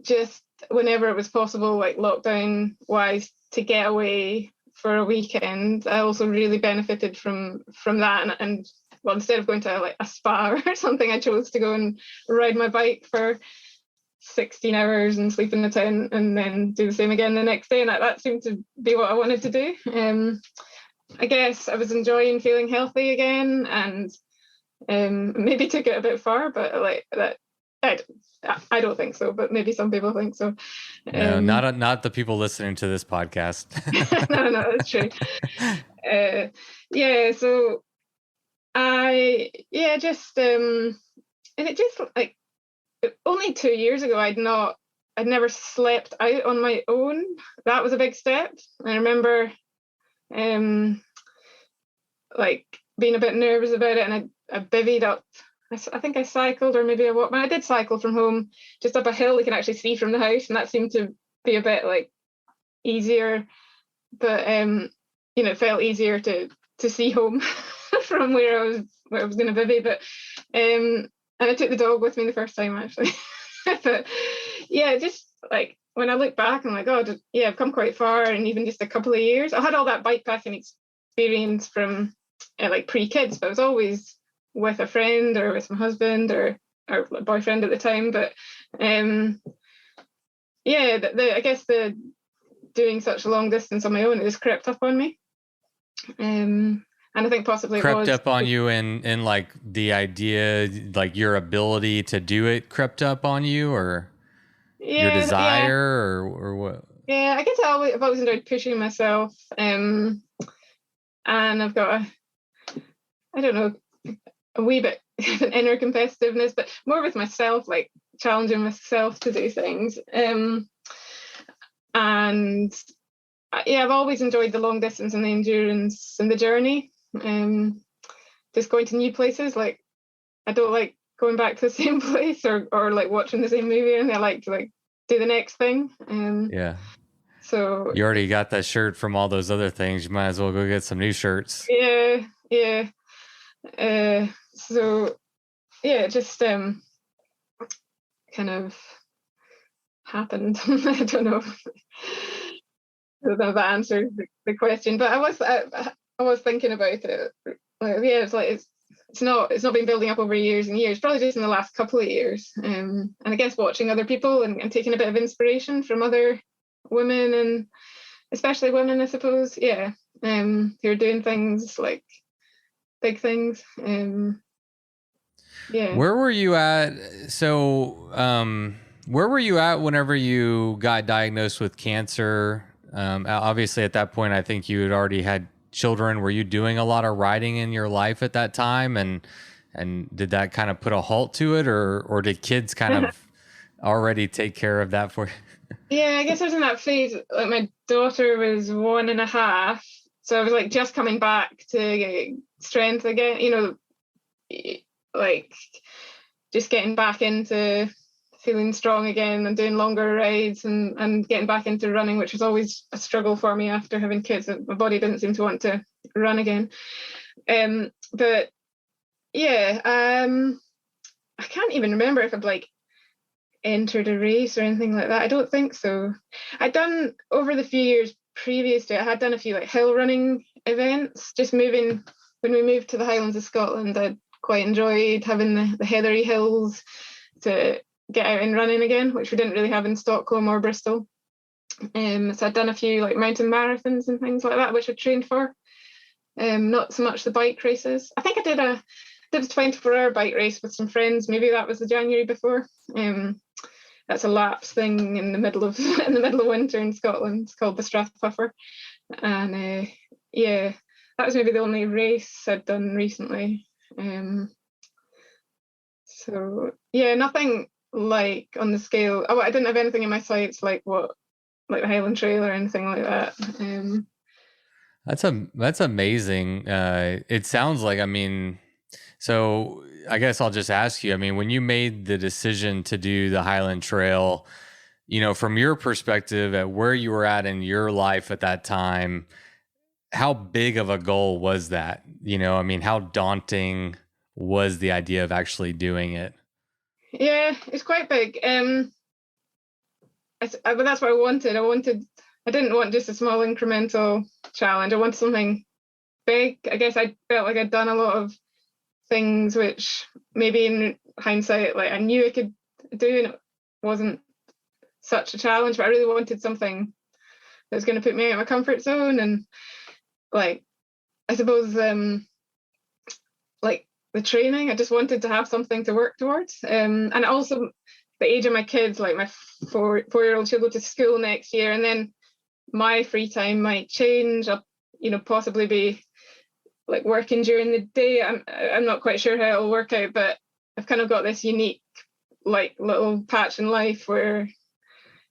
just whenever it was possible, like lockdown wise, to get away for a weekend, I also really benefited from that. And well, instead of going to like a spa or something, I chose to go and ride my bike for 16 hours and sleep in the tent and then do the same again the next day. And that seemed to be what I wanted to do. I guess I was enjoying feeling healthy again, and maybe took it a bit far, but like that, I don't think so, but maybe some people think so. No, not the people listening to this podcast. No, that's true. So and it just like only 2 years ago I'd never slept out on my own. That was a big step. I remember like being a bit nervous about it, and I bivvied up. I think I cycled, or maybe I walked. I did cycle from home, just up a hill you can actually see from the house, and that seemed to be a bit like easier. But it felt easier to see home from where I was going to bivvy. But and I took the dog with me the first time actually. But yeah, just like when I look back, I'm like, God, yeah, I've come quite far, and even just a couple of years. I had all that bikepacking experience from like pre-kids, but I was always with a friend or with my husband or boyfriend at the time. But I guess the doing such a long distance on my own, it just crept up on me. And I think possibly crept up on you in like the idea, like your ability to do it crept up on you, or your desire, or what? Yeah, I guess I've always enjoyed pushing myself. And I've got a wee bit of an inner competitiveness, but more with myself, like challenging myself to do things. And I've always enjoyed the long distance and the endurance and the journey. Just going to new places. Like I don't like going back to the same place or like watching the same movie, and I like to like do the next thing. So you already got that shirt from all those other things. You might as well go get some new shirts. Yeah. So yeah, it just kind of happened. I don't know if that answers the question, but I was thinking about it. It's not been building up over years and years, probably just in the last couple of years. And I guess watching other people and taking a bit of inspiration from other women, and especially women, I suppose, who are doing things like big things. Where were you at? So, where were you at whenever you got diagnosed with cancer? Obviously, at that point, I think you had already had children. Were you doing a lot of riding in your life at that time, and did that kind of put a halt to it, or did kids kind of already take care of that for you? Yeah, I guess I was in that phase. Like my daughter was 1.5, so I was like just coming back to strength again. Like just getting back into feeling strong again and doing longer rides and getting back into running, which was always a struggle for me after having kids. My body didn't seem to want to run again. But yeah, I can't even remember if I've like entered a race or anything like that. I don't think so. I'd done over the few years previous to it, I had done a few like hill running events. Just when we moved to the Highlands of Scotland, I quite enjoyed having the heathery hills to get out and running again, which we didn't really have in Stockholm or Bristol. So I'd done a few like mountain marathons and things like that, which I trained for. Not so much the bike races. I think I did a 24-hour bike race with some friends. Maybe that was the January before. that's a lapse thing in the middle of in the middle of winter in Scotland. It's called the Strathpuffer, and yeah, that was maybe the only race I'd done recently. So yeah, nothing like on the scale. Oh, I didn't have anything in my sights like the Highland Trail or anything like that. That's amazing. It sounds like, I mean, so I guess I'll just ask you, I mean, when you made the decision to do the Highland Trail, from your perspective at where you were at in your life at that time, how big of a goal was that? I mean, how daunting was the idea of actually doing it? Yeah, it's quite big. But that's what I wanted. I didn't want just a small incremental challenge. I wanted something big. I guess I felt like I'd done a lot of things which maybe in hindsight, like I knew I could do, and it wasn't such a challenge, but I really wanted something that was going to put me out of my comfort zone. And like, I suppose, like the training, I just wanted to have something to work towards. And also the age of my kids, like my four-year-old, she'll go to school next year, and then my free time might change. I'll, possibly be like working during the day. I'm not quite sure how it'll work out, but I've kind of got this unique like little patch in life where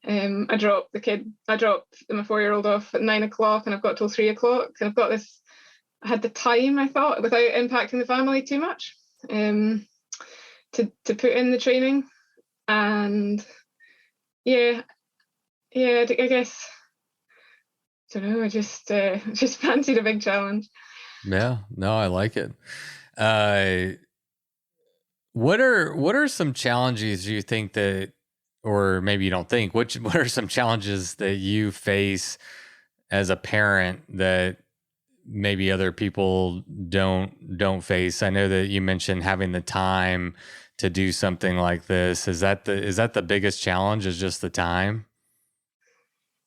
I dropped my 4-year-old off at 9 o'clock, and I've got till 3 o'clock, and I've got this. I had the time, I thought, without impacting the family too much, to put in the training. And I guess, I don't know, I just fancied a big challenge. Yeah, no, I like it. What are some challenges you think that, or maybe you don't think, what are some challenges that you face as a parent that maybe other people don't face? I know that you mentioned having the time to do something like this. Is that the biggest challenge, is just the time?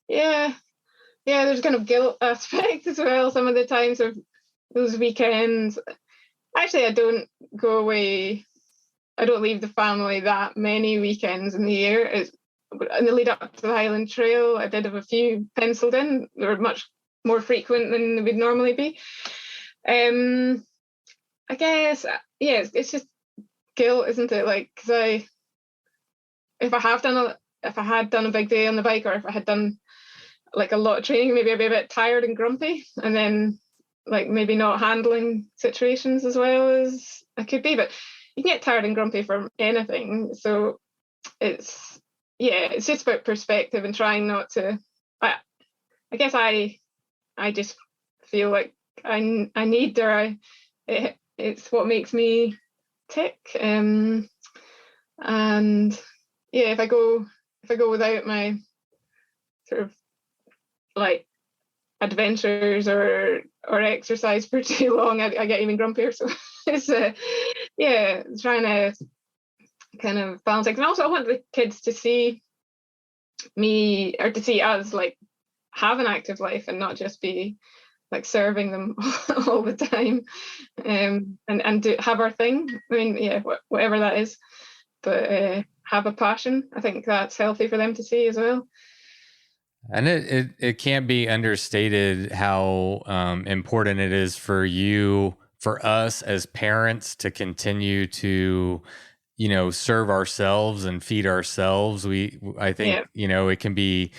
Yeah, there's kind of guilt aspect as well. Some of the times of those weekends, actually, I don't go away. I don't leave the family that many weekends in the year. In the lead up to the Highland Trail, I did have a few penciled in. They were much more frequent than they would normally be. I guess, it's just guilt, isn't it? Like, because if I had done a big day on the bike, or if I had done like a lot of training, maybe I'd be a bit tired and grumpy, and then like maybe not handling situations as well as I could be. But you can get tired and grumpy from anything, so it's just about perspective and trying not to. I guess I just feel like I need, it's what makes me tick. And if I go without my sort of like adventures or exercise for too long, I get even grumpier. So it's trying to kind of balance it. And also I want the kids to see me, or to see us, like have an active life and not just be like serving them all the time, and do have our thing. I mean, whatever that is, but have a passion. I think that's healthy for them to see as well. And it can't be understated how important it is for us as parents to continue to, serve ourselves and feed ourselves. I think, it can be,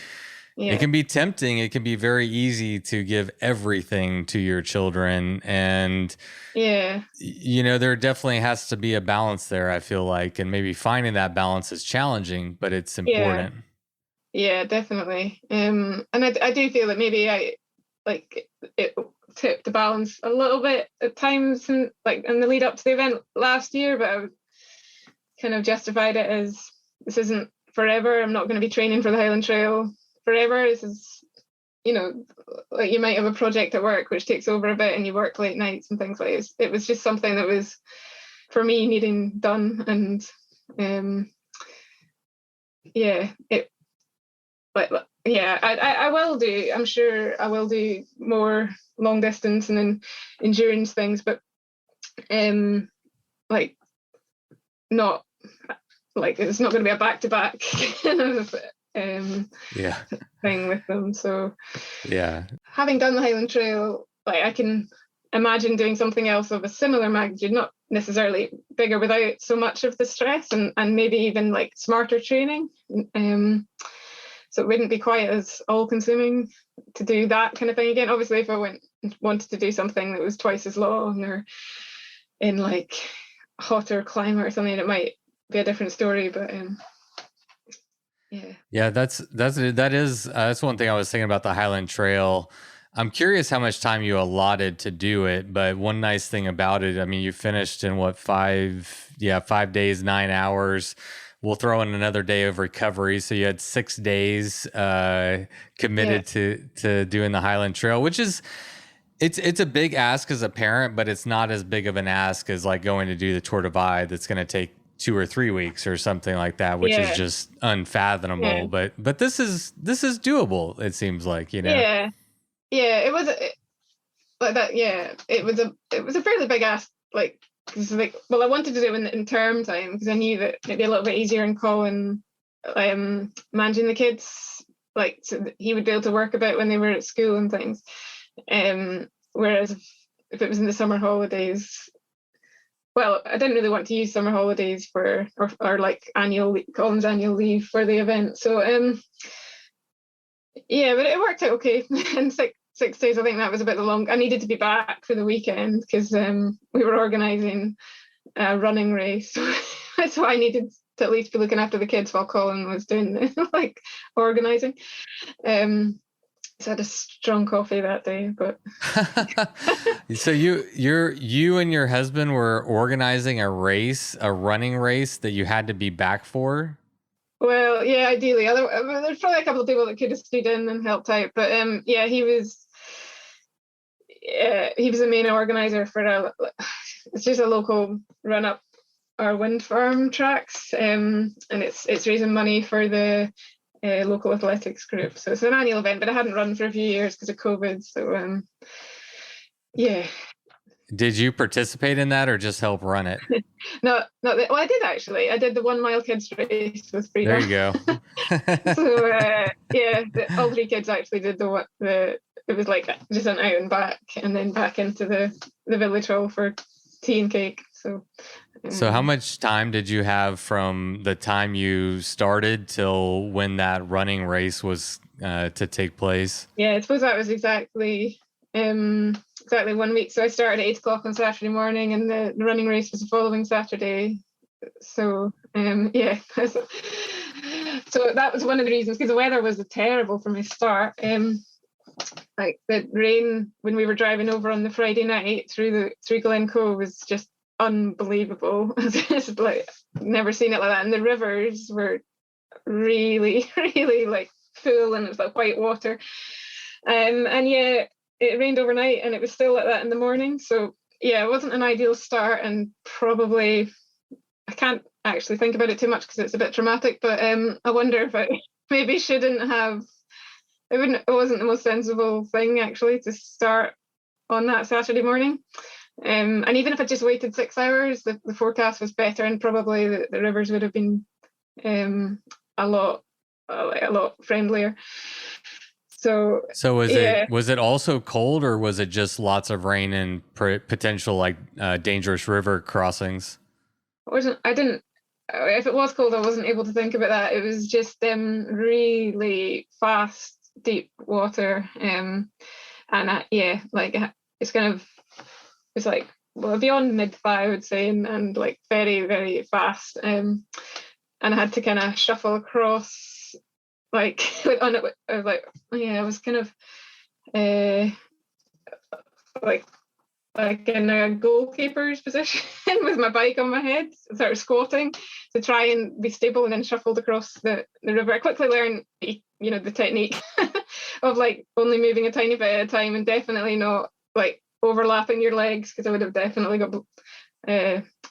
it can be tempting. It can be very easy to give everything to your children. And, there definitely has to be a balance there, I feel like. And maybe finding that balance is challenging, but it's important. Yeah, definitely. And I do feel that maybe it tipped the balance a little bit at times, in the lead up to the event last year, but I kind of justified it as, this isn't forever. I'm not going to be training for the Highland Trail forever. This is, like you might have a project at work which takes over a bit and you work late nights and things like this. It was just something that was, for me, needing done. And I will do. I'm sure I will do more long distance and then endurance things, but not. like it's not going to be a back-to-back kind of thing with them. So having done the Highland Trail, like I can imagine doing something else of a similar magnitude, not necessarily bigger, without so much of the stress, and maybe even like smarter training. So it wouldn't be quite as all-consuming to do that kind of thing again. Obviously, if I wanted to do something that was twice as long or in like hotter climate or something, it might be a different story. But that's one thing I was thinking about the Highland Trail. I'm curious how much time you allotted to do it, but one nice thing about it, I mean, you finished in what, 5 days, 9 hours. We'll throw in another day of recovery. So you had 6 days committed to doing the Highland Trail, which is, it's a big ask as a parent, but it's not as big of an ask as like going to do the Tour Divide that's going to take 2 or 3 weeks or something like that, which is just unfathomable. But this is doable, it seems like, you know. It was like that. It was a fairly big ask, like, because like, well, I wanted to do it in term time because I knew that it'd be a little bit easier in Colin managing the kids, like, so that he would be able to work a bit when they were at school and things. Whereas if it was in the summer holidays, well, I didn't really want to use summer holidays for or like Colin's annual leave for the event. So but it worked out okay. And 6 days, I think that was a bit long. I needed to be back for the weekend because we were organising a running race, so I needed to at least be looking after the kids while Colin was doing the like organising. So I had a strong coffee that day, but so you and your husband were organising a running race that you had to be back for? Well, yeah, ideally. There's probably a couple of people that could have stayed in and helped out, but he was the main organizer for it's just a local run up our wind farm tracks, and it's raising money for the local athletics group. So it's an annual event, but I hadn't run for a few years because of COVID. So Did you participate in that or just help run it? No, well, I did actually. I did the 1 mile kids race with Frida. There you go. So all 3 kids actually did it was like just an out and back, and then back into the village hall for tea and cake. So how much time did you have from the time you started till when that running race was to take place? Yeah, I suppose that was exactly 1 week. So I started at 8 o'clock on Saturday morning, and the running race was the following Saturday. So so that was one of the reasons, because the weather was terrible from the start. Like the rain when we were driving over on the Friday night through Glencoe was just unbelievable. It's like never seen it like that, and the rivers were really, really like full, and it was like white water. It rained overnight, and it was still like that in the morning. So it wasn't an ideal start, and probably I can't actually think about it too much because it's a bit traumatic. But I wonder if I maybe shouldn't have. It wasn't the most sensible thing actually to start on that Saturday morning. And even if I just waited 6 hours, the forecast was better, and probably the rivers would have been a lot friendlier. So was it also cold, or was it just lots of rain and potential like dangerous river crossings? If it was cold, I wasn't able to think about that. It was just really fast, deep water, it's like, well, beyond mid-thigh, I would say, and like very, very fast. And I had to kind of shuffle across, like on it. I was kind of like in a goalkeeper's position with my bike on my head, sort of squatting to try and be stable, and then shuffled across the river. I quickly learned, the technique of like only moving a tiny bit at a time, and definitely not like overlapping your legs, because I would have definitely got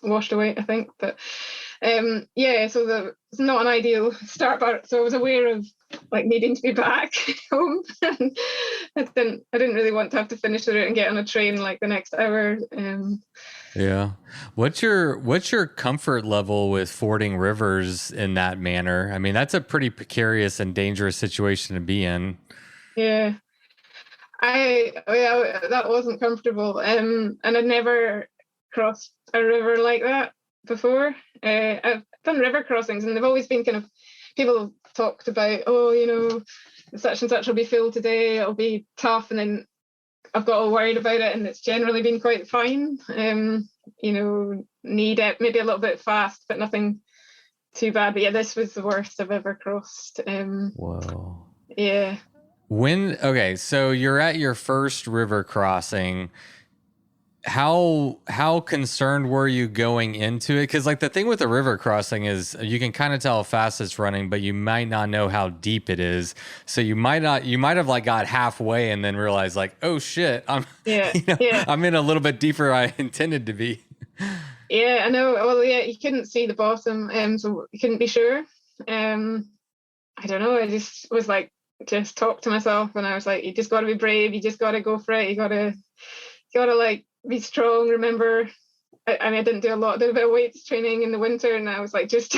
washed away, I think. But Yeah, so it's not an ideal start, but so I was aware of like needing to be back home. And I didn't really want to have to finish the route and get on a train like the next hour. Yeah. What's your comfort level with fording rivers in that manner? I mean, that's a pretty precarious and dangerous situation to be in. Yeah. That wasn't comfortable. And I'd never crossed a river like that before. I've done river crossings, and they've always been kind of, people have talked about, oh, you know, such and such will be full today, it'll be tough, and then I've got all worried about it, and it's generally been quite fine. You know, need it maybe a little bit fast, but nothing too bad. But yeah, this was the worst I've ever crossed. Whoa. Yeah. Okay, so you're at your first river crossing. How concerned were you going into it? Because like the thing with the river crossing is you can kind of tell how fast it's running, but you might not know how deep it is. So you might have like got halfway and then realized like, oh shit, I'm I'm in a little bit deeper than I intended to be. Yeah, I know. Well, yeah, you couldn't see the bottom, so you couldn't be sure. I don't know. I just was like, just talk to myself, and I was like, you just got to be brave. You just got to go for it. You got to like be strong. Remember, I mean, I did a bit of weights training in the winter, and I was like, just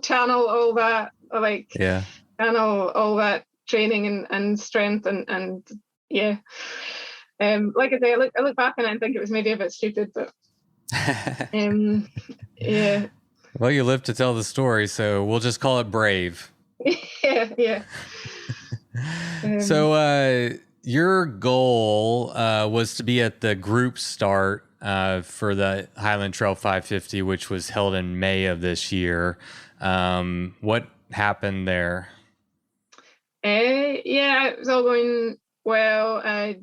channel all that, channel all that training and strength and yeah. Like I say, I look back on it and think it was maybe a bit stupid, but yeah. Well, you live to tell the story, so we'll just call it brave. Yeah. So your goal was to be at the group start for the Highland Trail 550, which was held in May of this year. What happened there? Yeah, it was all going well. I'd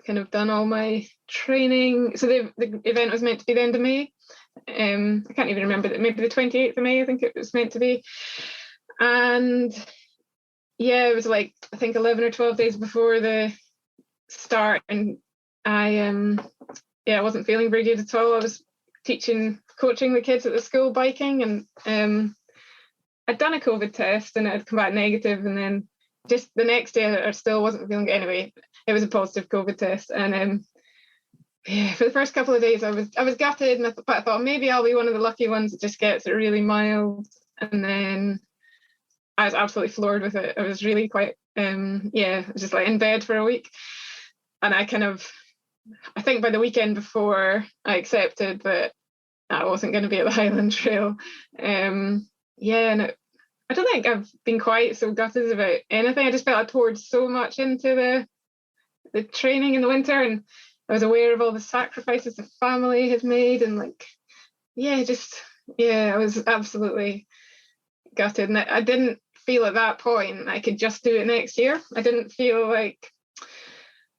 kind of done all my training. So the event was meant to be the end of May. I can't even remember, maybe the 28th of May, I think it was meant to be. And yeah, it was like, I think 11 or 12 days before the start, and I wasn't feeling very good at all. I was coaching the kids at the school biking, and I'd done a COVID test and it had come back negative, and then just the next day I still wasn't feeling good. Anyway, it was a positive COVID test, and for the first couple of days I was gutted, and I thought maybe I'll be one of the lucky ones that just gets it really mild. And then I was absolutely floored with it. I was really quite I was just like in bed for a week, and I think by the weekend before I accepted that I wasn't going to be at the Highland Trail. And I don't think I've been quite so gutted about anything. I just felt I poured so much into the training in the winter, and I was aware of all the sacrifices the family had made, and I was absolutely gutted. And I didn't feel at that point I could just do it next year. I didn't feel like,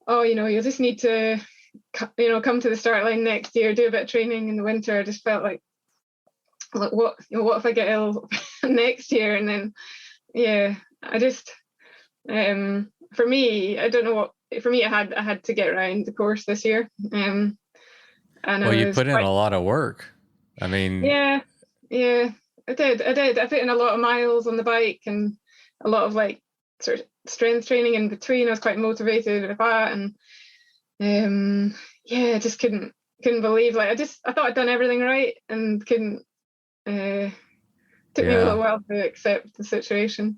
oh, you just need to, come to the start line next year, do a bit of training in the winter. I just felt like what if I get ill next year? And then, I just, for me, I don't know what, for me, I had to get around the course this year. And you put in a lot of work. I mean, yeah, I did. I put in a lot of miles on the bike and a lot of like sort of strength training in between. I was quite motivated with that, and I just couldn't believe, like I thought I'd done everything right and couldn't. Took me a little while to accept the situation.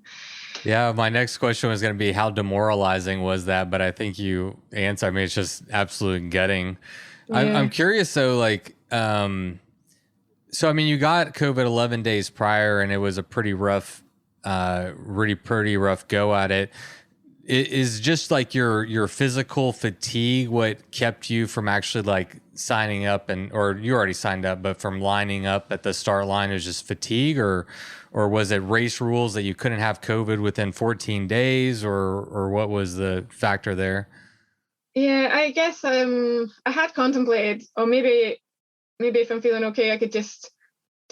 Yeah, my next question was going to be how demoralizing was that, but I think you answered. I mean, it's just absolute gutting. Yeah. I'm curious though, like, so I mean, you got COVID 11 days prior, and it was a pretty rough go at it. Is just like your physical fatigue what kept you from actually like signing up, or you already signed up, but from lining up at the start line? Is just fatigue, or was it race rules that you couldn't have COVID within 14 days, or what was the factor there? Yeah, I guess I had contemplated, or maybe if I'm feeling okay, I could just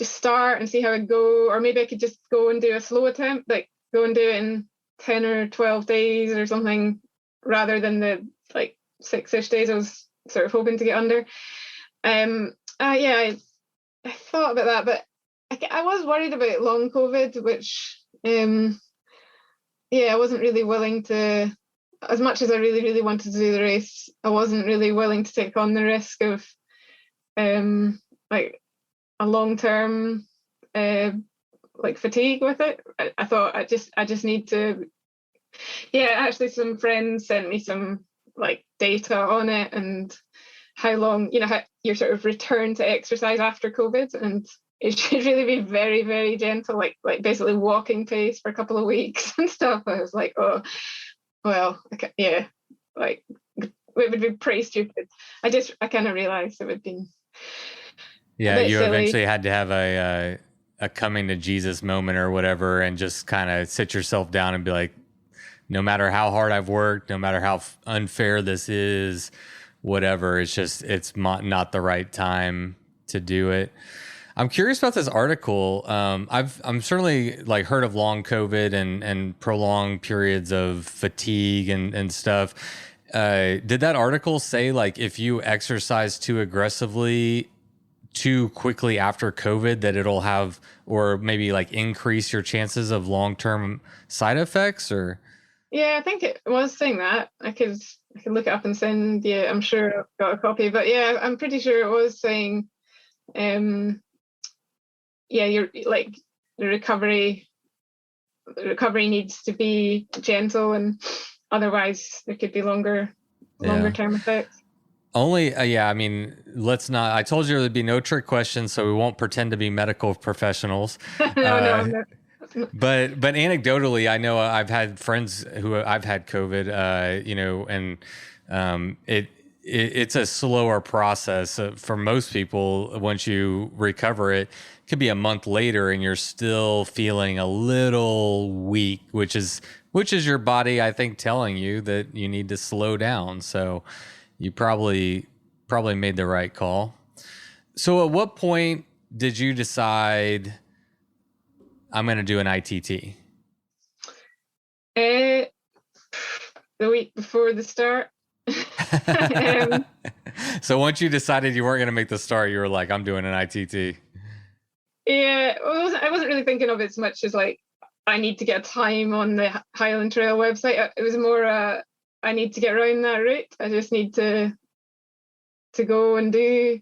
start and see how it go, or maybe I could just go and do a slow attempt, like go and do it in 10 or 12 days or something, rather than the like 6-ish days I was sort of hoping to get under. I thought about that, but I was worried about long COVID, which I wasn't really willing to, as much as I really, really wanted to do the race, I wasn't really willing to take on the risk of like a long-term like fatigue with it. I thought I just need to. Actually, some friends sent me some like data on it and how long, how your sort of return to exercise after COVID, and it should really be very, very gentle, like basically walking pace for a couple of weeks and stuff. I was like, oh, well, okay, like it would be pretty stupid. I kind of realized it would be. Yeah, you silly. Eventually had to have a coming to Jesus moment or whatever, and just kind of sit yourself down and be like, no matter how hard I've worked, no matter how unfair this is, whatever, it's not the right time to do it. I'm curious about this article. I'm certainly like heard of long COVID and prolonged periods of fatigue and stuff. Did that article say like if you exercise too aggressively too quickly after COVID that it'll have, or maybe like increase your chances of long-term side effects? Or yeah, I think it was saying that. I could look it up and send you. I'm sure I've got a copy, but yeah, I'm pretty sure it was saying you're like the recovery needs to be gentle, and otherwise there could be longer term effects. Only, I mean, let's not. I told you there'd be no trick questions, so we won't pretend to be medical professionals. No. But anecdotally, I know I've had friends who I've had COVID, and it's a slower process for most people. Once you recover, it could be a month later, and you're still feeling a little weak, which is your body, I think, telling you that you need to slow down. So you probably made the right call. So at what point did you decide I'm going to do an ITT? The week before the start. So once you decided you weren't going to make the start, you were like, I'm doing an ITT. Yeah, well, I wasn't really thinking of it as much as like, I need to get time on the Highland Trail website. It was more I need to get around that route. I just need to go and do,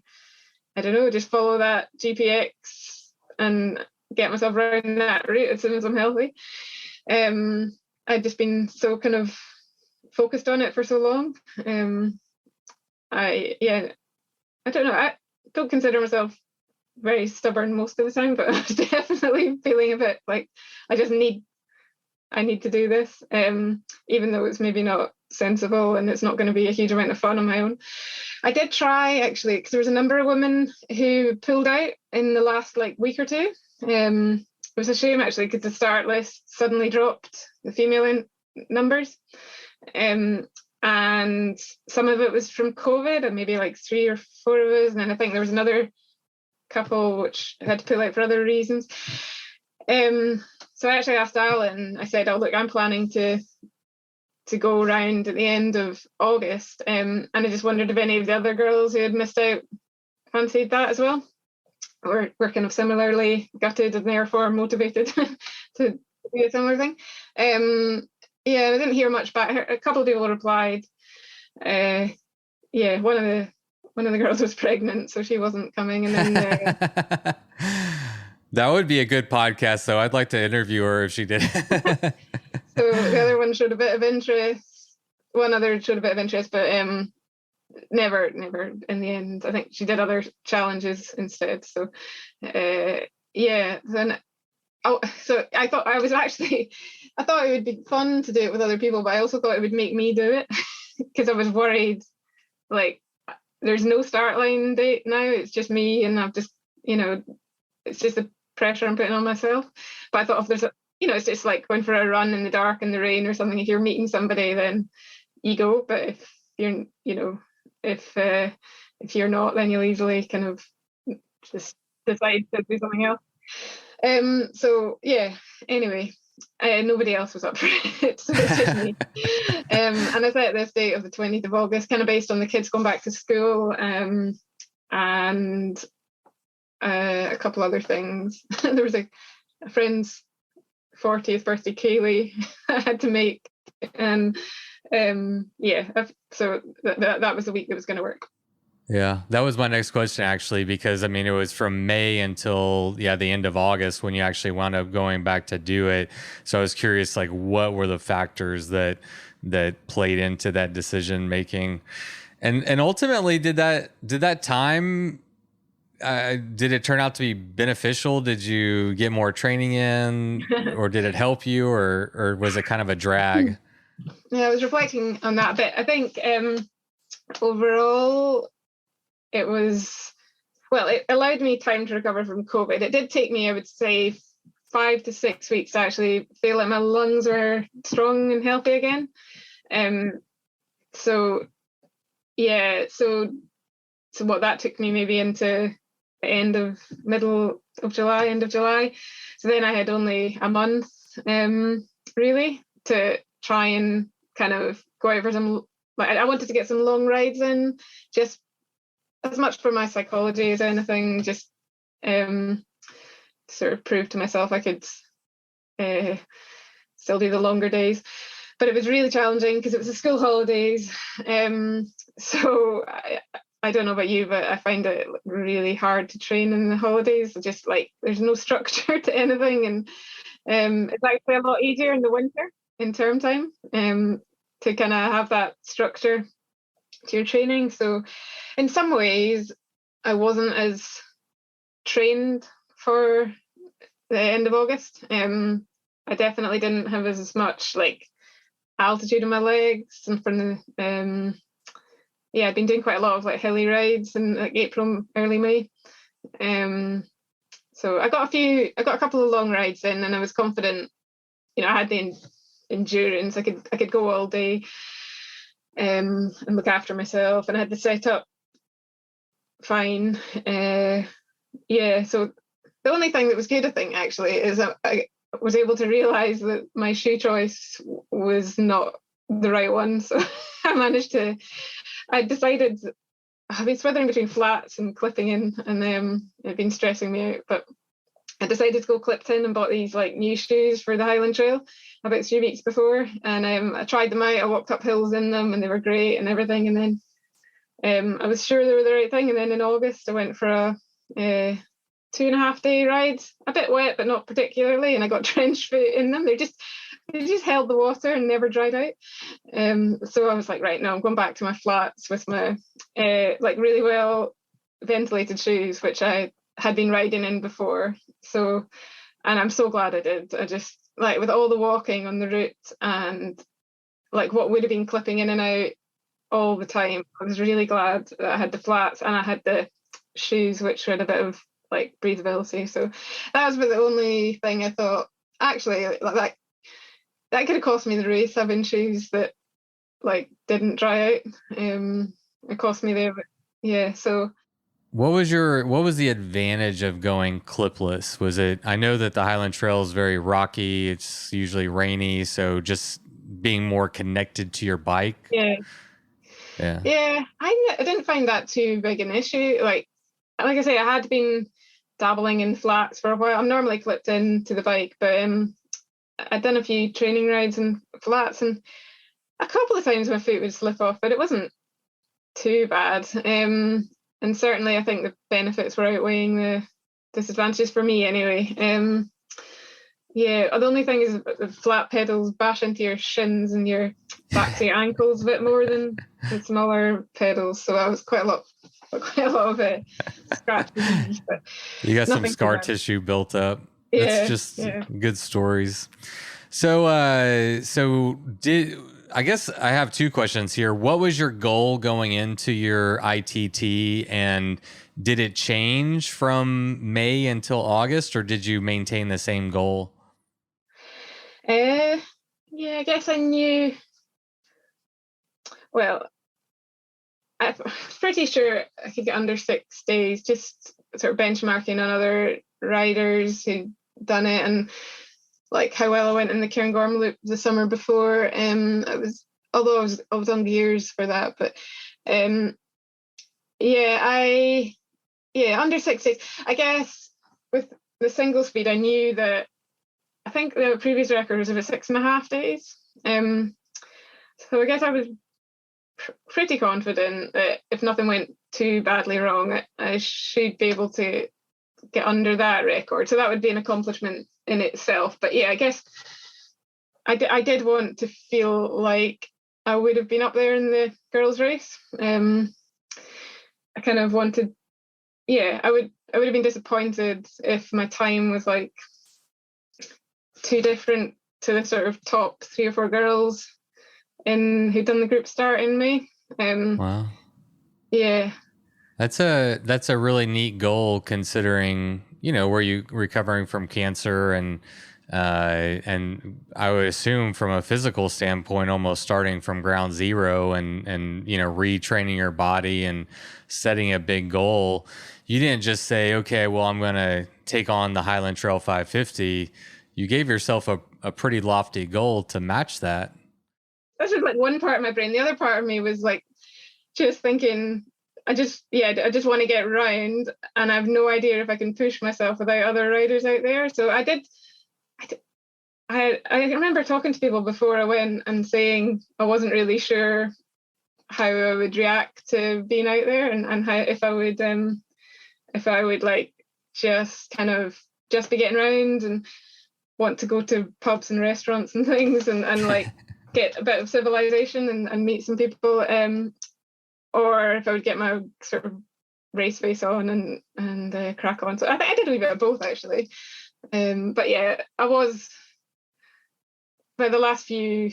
I don't know, just follow that GPX and get myself around that route as soon as I'm healthy. I'd just been so kind of focused on it for so long. I don't know. I don't consider myself very stubborn most of the time, but I was definitely feeling a bit like I need to do this, even though it's maybe not sensible and it's not going to be a huge amount of fun on my own. I did try actually, because there was a number of women who pulled out in the last like week or two. It was a shame actually, because the start list suddenly dropped the female numbers, and some of it was from COVID, and maybe like 3 or 4 of us, and then I think there was another couple which had to pull out for other reasons. So I actually asked Alan, I said, oh look, I'm planning to go around at the end of August, and I just wondered if any of the other girls who had missed out fancied that as well, or were kind of similarly gutted and therefore motivated to do a similar thing. I didn't hear much back. A couple of people replied. One of the girls was pregnant, so she wasn't coming, and then that would be a good podcast, though. I'd like to interview her if she did. So the other one showed a bit of interest. One other showed a bit of interest, but never in the end. I think she did other challenges instead. So then so I thought it would be fun to do it with other people, but I also thought it would make me do it because I was worried, like, there's no start line date now, it's just me, and I've just, it's just the pressure I'm putting on myself. But I thought if there's it's just like going for a run in the dark in the rain or something. If you're meeting somebody, then you go, but if you're if you're not, then you'll easily kind of just decide to do something else. Anyway, nobody else was up for it, so it's just me. And I set this date of the 20th of August, kind of based on the kids going back to school, and a couple other things. There was a friend's 40th birthday Kaylee I had to make, and so that was the week that was going to work. Yeah, that was my next question, actually, because I mean, it was from May until the end of August when you actually wound up going back to do it. So I was curious, like, what were the factors that played into that decision making, and ultimately, did that time did it turn out to be beneficial? Did you get more training in, or did it help you, or was it kind of a drag? Yeah, I was reflecting on that a bit. I think overall, it allowed me time to recover from COVID. It did take me, I would say, 5 to 6 weeks to actually feel like my lungs were strong and healthy again. So what that took me maybe into the middle of July, end of July. So then I had only a month really to try and kind of go out for some, like, I wanted to get some long rides in, just as much for my psychology as anything, just sort of prove to myself I could still do the longer days. But it was really challenging because it was the school holidays. So I don't know about you, but I find it really hard to train in the holidays. Just like there's no structure to anything, and it's actually a lot easier in the winter, in term time, to kind of have that structure to your training. So in some ways I wasn't as trained for the end of August. I definitely didn't have as much like altitude in my legs, and from the I'd been doing quite a lot of like hilly rides in like April, early May. So I got a couple of long rides in, and I was confident, I had the endurance. I could go all day and look after myself, and I had the setup fine. So the only thing that was good, I think, actually, is that I was able to realize that my shoe choice was not the right one. So I decided, I've been swithering between flats and clipping in, and it'd been stressing me out, but I decided to go clipped in and bought these like new shoes for the Highland Trail about 3 weeks before, and I tried them out. I walked up hills in them, and they were great and everything, and then I was sure they were the right thing. And then in August I went for a 2.5 day ride, a bit wet but not particularly, and I got trench foot in them. They just held the water and never dried out. So I was like, right, no, I'm going back to my flats with my like really well ventilated shoes, which I had been riding in before. So, and I'm so glad I did. I just, like, with all the walking on the route and like what would have been clipping in and out all the time, I was really glad that I had the flats and I had the shoes which had a bit of like breathability. So that was about the only thing I thought, actually, like that could have cost me the race, having shoes that like didn't dry out. It cost me there, but yeah. So what was the advantage of going clipless? Was it, I know that the Highland Trail is very rocky, it's usually rainy, so just being more connected to your bike? Yeah. I didn't find that too big an issue. Like I say, I had been dabbling in flats for a while. I'm normally clipped into the bike, but I'd done a few training rides in flats, and a couple of times my foot would slip off, but it wasn't too bad. And certainly I think the benefits were outweighing the disadvantages for me anyway. The only thing is the flat pedals bash into your shins and your back to your ankles a bit more than the smaller pedals. So that was quite a lot of scratches. But you got some scar tissue built up. Yeah, it's just good stories. So, I guess I have two questions here. What was your goal going into your ITT, and did it change from May until August, or did you maintain the same goal? I guess I knew. Well, I was pretty sure I could get under 6 days, just sort of benchmarking on other riders who'd done it, and like how well I went in the Cairngorm loop the summer before. I was on gears for that, but I yeah, under 6 days. I guess with the single speed, I knew that I think the previous record was about 6.5 days. So I guess I was pretty confident that if nothing went too badly wrong, I should be able to get under that record. So that would be an accomplishment in itself. But yeah, I guess I did want to feel like I would have been up there in the girls' race. I kind of wanted, I would have been disappointed if my time was like too different to the sort of top 3 or 4 girls who'd done the group start in May. Wow. Yeah. That's a really neat goal, considering, were you recovering from cancer and I would assume from a physical standpoint, almost starting from ground zero and retraining your body and setting a big goal. You didn't just say, okay, well, I'm going to take on the Highland Trail 550. You gave yourself a pretty lofty goal to match that. That's just like one part of my brain. The other part of me was like just thinking, I just want to get round, and I have no idea if I can push myself without other riders out there. So I remember talking to people before I went and saying I wasn't really sure how I would react to being out there, and how if I would like just kind of just be getting around and want to go to pubs and restaurants and things and like get a bit of civilization and meet some people, or if I would get my sort of race face on and crack on. So I think I did a wee bit of both, actually. But yeah, I was, by the last few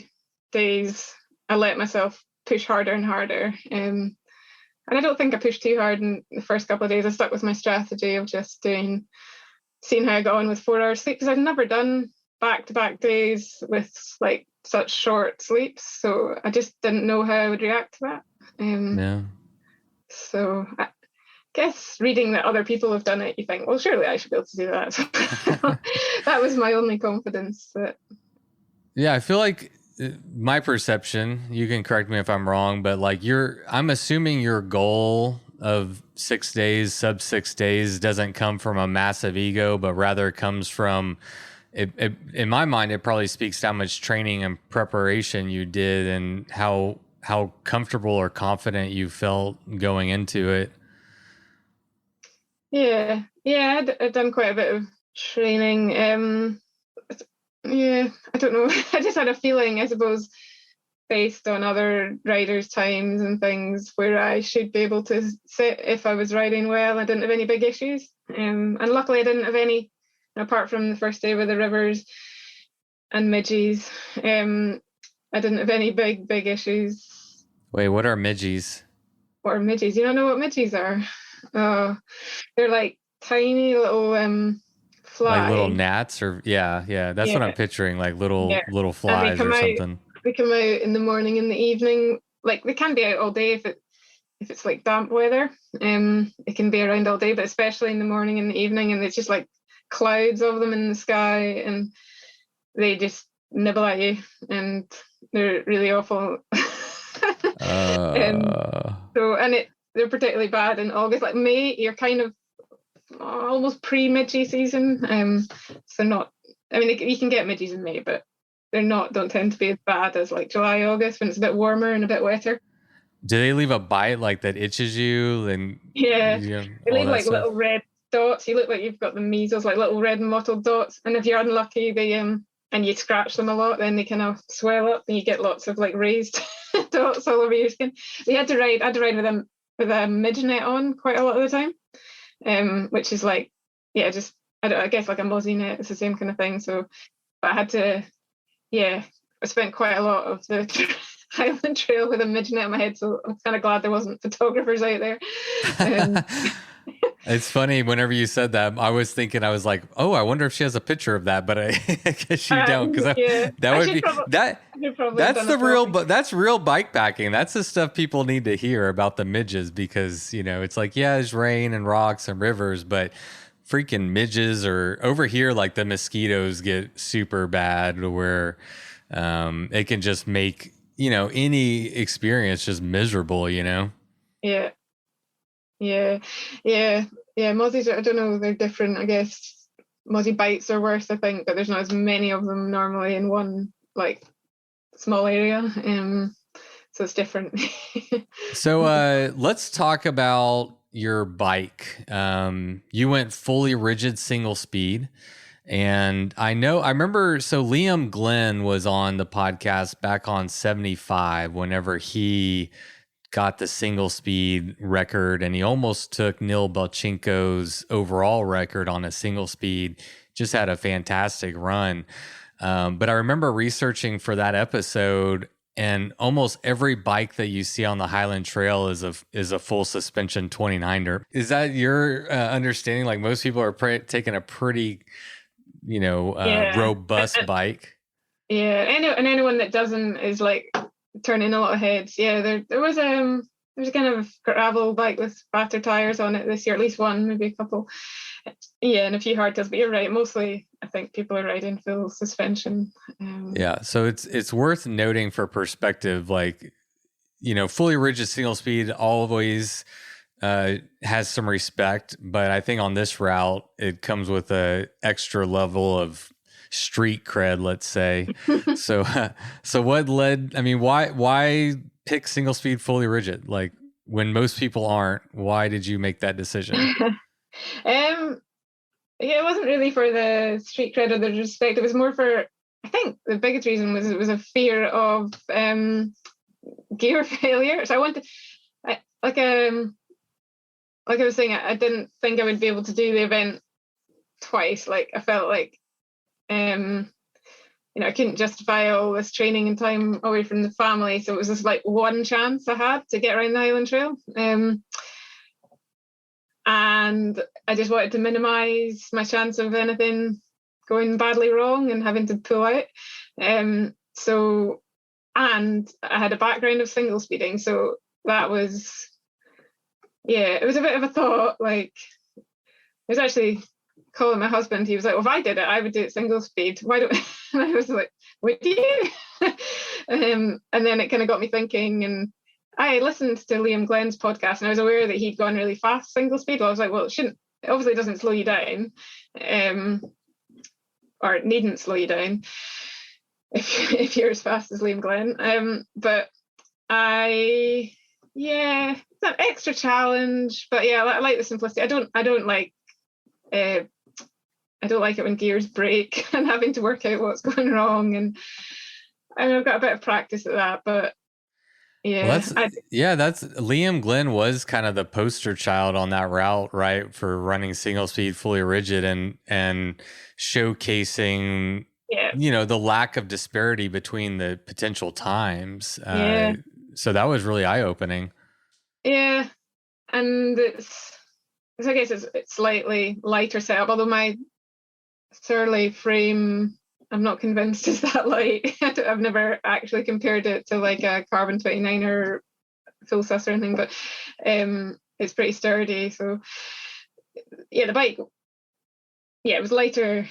days, I let myself push harder and harder. And I don't think I pushed too hard in the first couple of days. I stuck with my strategy of just seeing how I got on with 4 hours sleep, because I've never done back-to-back days with like such short sleeps. So I just didn't know how I would react to that. Yeah. So I guess reading that other people have done it, you think, well, surely I should be able to do that. So that was my only confidence. Yeah, I feel like my perception, you can correct me if I'm wrong, but like I'm assuming your goal of 6 days, sub 6 days, doesn't come from a massive ego, but rather comes from, in my mind, it probably speaks to how much training and preparation you did and how comfortable or confident you felt going into it. Yeah, I'd done quite a bit of training. I don't know. I just had a feeling, I suppose, based on other riders' times and things, where I should be able to sit if I was riding well. I didn't have any big issues. And luckily I didn't have any, apart from the first day with the rivers and midges. I didn't have any big issues. Wait, what are midges? What are midges? You don't know what midges are? Oh, they're like tiny little flies. Like little gnats, or yeah. That's what I'm picturing, like little flies or something. They come out in the morning and the evening. Like they can be out all day if it's like damp weather. It can be around all day, but especially in the morning and the evening, and it's just like clouds of them in the sky, and they just nibble at you, and they're really awful. They're particularly bad in August. Like May, you're kind of almost pre-midgie season. So not, I mean, you can get midges in May, but don't tend to be as bad as like July, August, when it's a bit warmer and a bit wetter. Do they leave a bite like that itches you? And they leave like stuff. Little red dots. You look like you've got the measles, like little red mottled dots. And if you're unlucky, they and you scratch them a lot, then they kind of swell up, and you get lots of like raised dots all over your skin. So I had to ride with a midge net on quite a lot of the time, which is like, I guess like a mozzie net. It's the same kind of thing. So, but I had to, I spent quite a lot of the Highland Trail with a midge net on my head. So I'm kind of glad there wasn't photographers out there. It's funny, whenever you said that, I was like, oh, I wonder if she has a picture of that, but I guess you don't, because that would be that's the real, but that's real bike packing. That's the stuff people need to hear about the midges, because it's like, there's rain and rocks and rivers, but freaking midges, or over here, like the mosquitoes get super bad, where it can just make any experience just miserable. Yeah. Yeah, mozzies, I don't know, they're different, I guess. Mozzie bites are worse, I think, but there's not as many of them normally in one like small area. So it's different. So let's talk about your bike. You went fully rigid single speed. And I remember, so Liam Glenn was on the podcast back on 75 whenever he got the single speed record, and he almost took Neil Belchenko's overall record on a single speed. Just had a fantastic run. But I remember researching for that episode, and almost every bike that you see on the Highland Trail is a full suspension 29er. Is that your understanding? Like, most people are taking a pretty, robust bike. Yeah, and anyone that doesn't is like turning a lot of heads. Yeah, there was a kind of gravel bike with fatter tires on it this year, at least one, maybe a couple. Yeah, and a few hardtails, but you're right. Mostly, I think people are riding full suspension. Yeah, so it's worth noting for perspective, like, fully rigid single speed always has some respect, but I think on this route it comes with a extra level of street cred, let's say. so what led? I mean, why pick single speed fully rigid? Like, when most people aren't, why did you make that decision? Yeah, it wasn't really for the street cred or the respect. It was more for, I think the biggest reason was it was a fear of gear failure. So I wanted, like I was saying, I didn't think I would be able to do the event twice. Like, I felt like, I couldn't justify all this training and time away from the family. So it was just like one chance I had to get around the Highland Trail. And I just wanted to minimize my chance of anything going badly wrong and having to pull out. And I had a background of single speeding. So that was, it was a bit of a thought. Like, I was actually calling my husband. He was like, well, if I did it, I would do it single speed. Why don't and I was like, would you? And then it kind of got me thinking, and I listened to Liam Glenn's podcast, and I was aware that he'd gone really fast single speed. Well, I was like, well, it obviously doesn't slow you down, or it needn't slow you down if you're as fast as Liam Glenn. But it's an extra challenge, but yeah, I like the simplicity. I don't like it when gears break and having to work out what's going wrong, and I've got a bit of practice at that, but yeah. Well, that's Liam Glenn was kind of the poster child on that route, right? For running single speed fully rigid and showcasing, the lack of disparity between the potential times. So that was really eye-opening. Yeah. And I guess it's slightly lighter setup, although my Surly frame, I'm not convinced is that light. I've never actually compared it to like a carbon 29er full sus or anything, but it's pretty sturdy. So yeah, the bike, it was lighter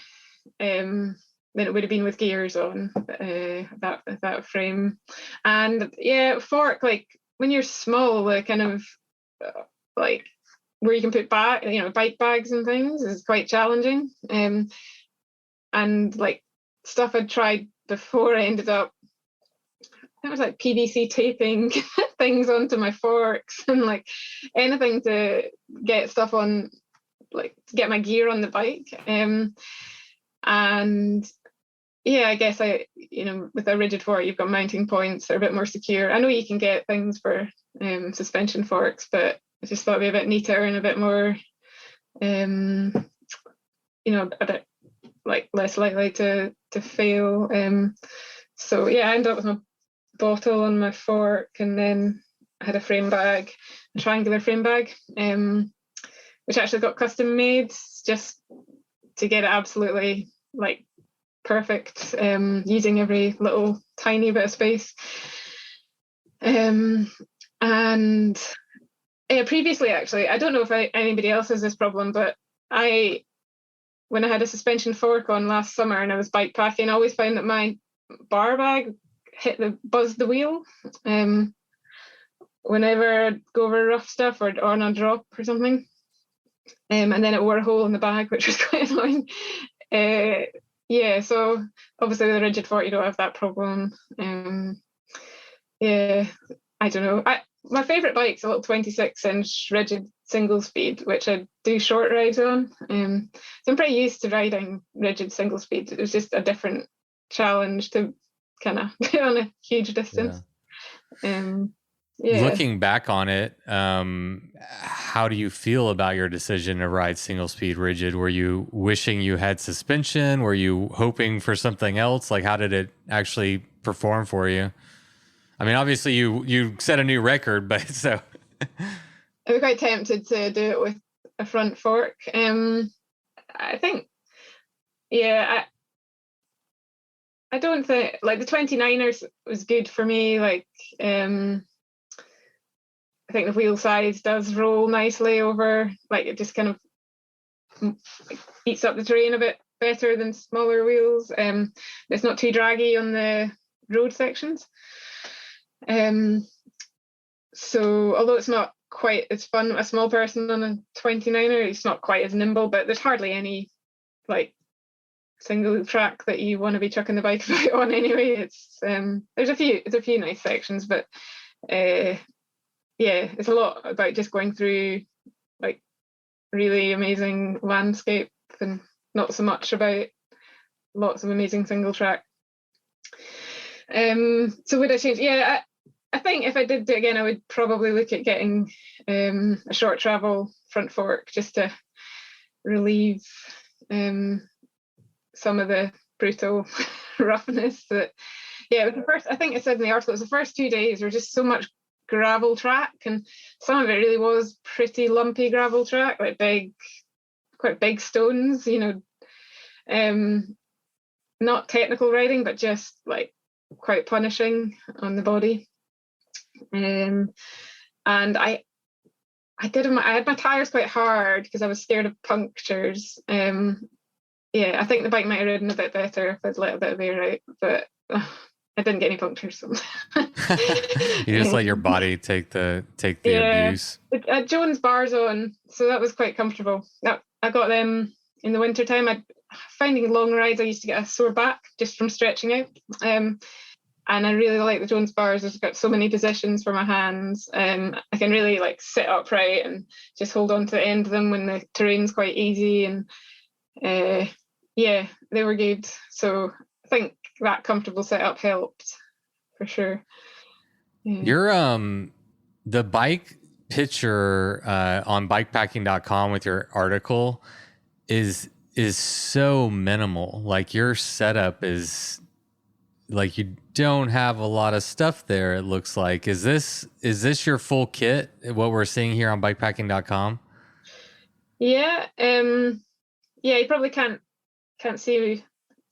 than it would have been with gears on that frame. And fork, like when you're small, the kind of like where you can put bike bags and things is quite challenging. And like stuff I'd tried before, I ended up, it was like PVC taping things onto my forks and like anything to get stuff on, like to get my gear on the bike. And I guess with a rigid fork, you've got mounting points that are a bit more secure. I know you can get things for suspension forks, but I just thought it'd be a bit neater and a bit more, a bit like less likely to fail. So I ended up with my bottle on my fork, and then I had a frame bag, a triangular frame bag, which actually got custom made just to get it absolutely like perfect, using every little tiny bit of space. And previously, actually, I don't know if anybody else has this problem, but when I had a suspension fork on last summer and I was bike packing, I always found that my bar bag buzzed the wheel, whenever I'd go over rough stuff or on a drop or something. And then it wore a hole in the bag, which was quite annoying. Yeah, so obviously with the rigid 40 you don't have that problem. Yeah, I don't know. My favourite bike's a little 26-inch rigid single speed, which I do short rides on. So I'm pretty used to riding rigid single speed. It was just a different challenge to kind of do on a huge distance. Yeah. Looking back on it, how do you feel about your decision to ride single speed rigid? Were you wishing you had suspension? Were you hoping for something else? Like, how did it actually perform for you? I mean, obviously you set a new record, but so I was quite tempted to do it with a front fork. I think, yeah, I don't think, like, the 29ers was good for me. Like, I think the wheel size does roll nicely over, like, it just kind of eats up the terrain a bit better than smaller wheels. It's not too draggy on the road sections. So although it's not quite as fun, a small person on a 29er, it's not quite as nimble, but there's hardly any like single track that you want to be chucking the bike about on anyway. It's there's a few nice sections, but yeah, it's a lot about just going through like really amazing landscape and not so much about lots of amazing single track. So would I change? Yeah, I think if I did do it again, I would probably look at getting a short travel front fork just to relieve some of the brutal roughness. That, yeah, the first, I think it said in the article, it was the first 2 days were just so much gravel track, and some of it really was pretty lumpy gravel track, like quite big stones, you know, not technical riding, but just like quite punishing on the body. And I had my tires quite hard because I was scared of punctures. Yeah, I think the bike might have ridden a bit better if I'd let a bit of air out, but I didn't get any punctures. So. You just let your body take the abuse. I had Jones bars on, so that was quite comfortable. I got them in the winter time. Finding long rides, I used to get a sore back just from stretching out. And I really like the Jones bars. I've got so many positions for my hands. I can really like sit upright and just hold on to the end of them when the terrain's quite easy. And yeah, they were good. So I think that comfortable setup helped for sure. Yeah. Your the bike picture on bikepacking.com with your article is so minimal. Like, your setup is like, you don't have a lot of stuff there, it looks like. Is this your full kit, what we're seeing here on bikepacking.com? Yeah. Yeah, you probably can't see.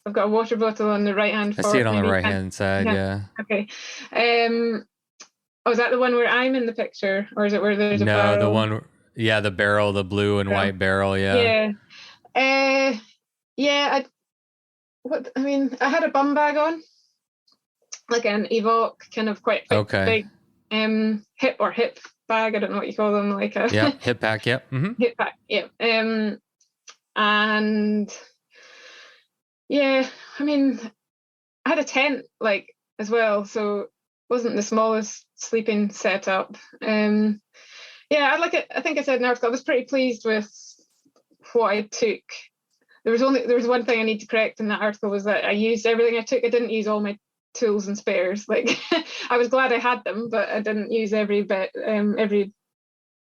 I've got a water bottle on the right hand. I see it on the right hand side. Yeah. Okay. Oh, is that the one where I'm in the picture, or is it where there's a barrel? No, the one. Yeah, the barrel, the blue and white barrel. Yeah. Yeah. Yeah. I had a bum bag on, like an Evoque, kind of quite big hip bag. I don't know what you call them, like a hip pack. Yep. Mm-hmm. Hip pack. Yeah. And yeah, I mean, I had a tent like as well, so it wasn't the smallest sleeping setup. Yeah, I think I said in the article, I was pretty pleased with what I took. There was one thing I need to correct in that article, was that I used everything I took. I didn't use all my tools and spares. Like, I was glad I had them, but I didn't use every bit, every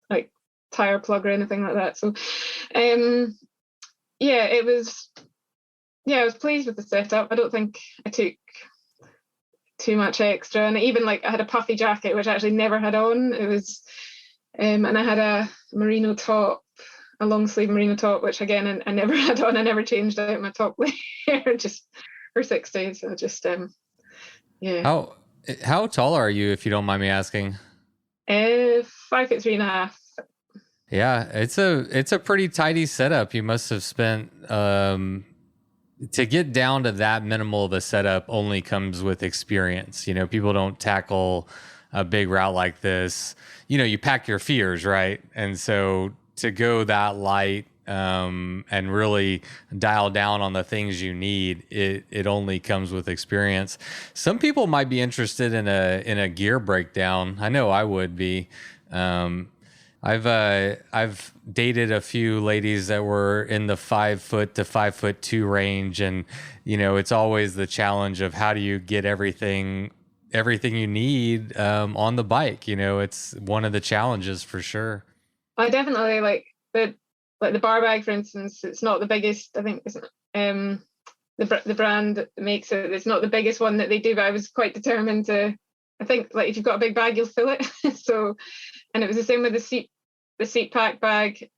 like tire plug or anything like that. So yeah, I was pleased with the setup. I don't think I took too much extra, and even like I had a puffy jacket, which I actually never had on. It was and I had a merino top, a long sleeve merino top, which again I never had on. I never changed out my top layer just for 6 days. So just yeah. How tall are you, if you don't mind me asking? 5'3.5". Yeah, it's a pretty tidy setup. You must have spent to get down to that minimal of a setup only comes with experience. You know, people don't tackle a big route like this, you pack your fears, right? And so to go that light and really dial down on the things you need, it only comes with experience. Some people might be interested in a gear breakdown. I know I would be. I've dated a few ladies that were in the 5 foot to 5'2" range, and it's always the challenge of how do you get everything you need on the bike. It's one of the challenges for sure. I definitely like the bar bag, for instance. It's not the biggest. I think the brand that makes it. It's not the biggest one that they do, but I was quite determined to. I think like if you've got a big bag, you'll fill it. So, and it was the same with the seat pack bag.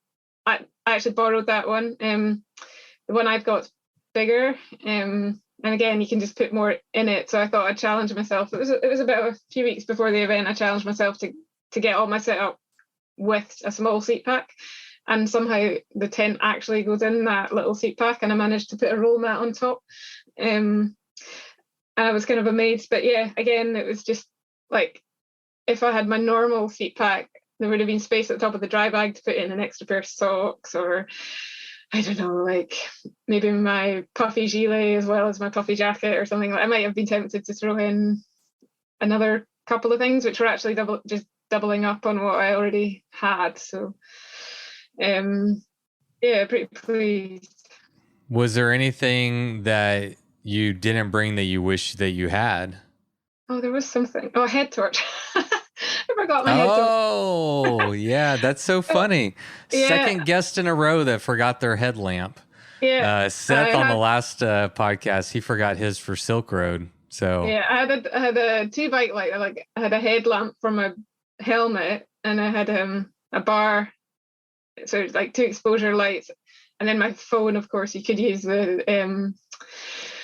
I actually borrowed that one. The one I've got's bigger. And again, you can just put more in it. So I thought I'd challenge myself. It was about a few weeks before the event. I challenged myself to get all my setup with a small seat pack. And somehow the tent actually goes in that little seat pack, and I managed to put a roll mat on top. And I was kind of amazed. But yeah, again, it was just like if I had my normal seat pack, there would have been space at the top of the dry bag to put in an extra pair of socks, or I don't know, like maybe my puffy gilet as well as my puffy jacket or something. I might have been tempted to throw in another couple of things, which were actually doubling up on what I already had. So yeah, pretty pleased. Was there anything that you didn't bring that you wish that you had? Oh, there was something. Oh, a head torch. I forgot my head torch. Oh, yeah, that's so funny. Yeah. Second guest in a row that forgot their headlamp. Yeah. Seth on the last podcast, he forgot his for Silk Road. So yeah, I had a 2 bike light. I had a headlamp for my helmet, and I had a bar, so it's like 2 exposure lights, and then my phone. Of course, you could use the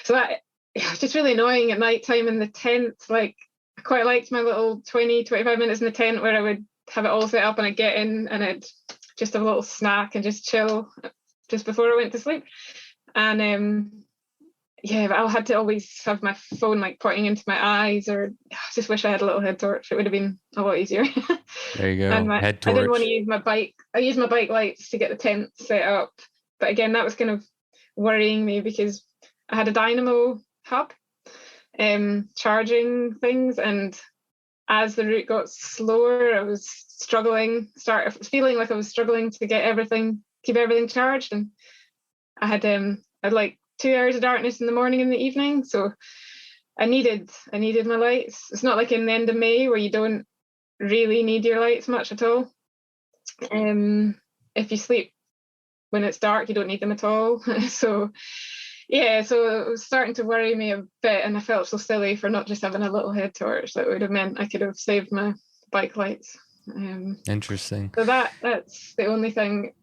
so that it's just really annoying at night time in the tent. Like I quite liked my little 20-25 minutes in the tent where I would have it all set up and I'd get in and I'd just have a little snack and just chill just before I went to sleep. And yeah, but I had to always have my phone like pointing into my eyes, or I just wish I had a little head torch. It would have been a lot easier. There you go. And Head torch. I didn't want to use my bike. I used my bike lights to get the tent set up. But again, that was kind of worrying me because I had a dynamo hub charging things, and as the route got slower, I was feeling like I was struggling to keep everything charged. And I had like 2 hours of darkness in the morning and the evening, so I needed my lights. It's not like in the end of May where you don't really need your lights much at all. If you sleep when it's dark, you don't need them at all. So yeah, so it was starting to worry me a bit, and I felt so silly for not just having a little head torch. That would have meant I could have saved my bike lights. Interesting. So that's the only thing.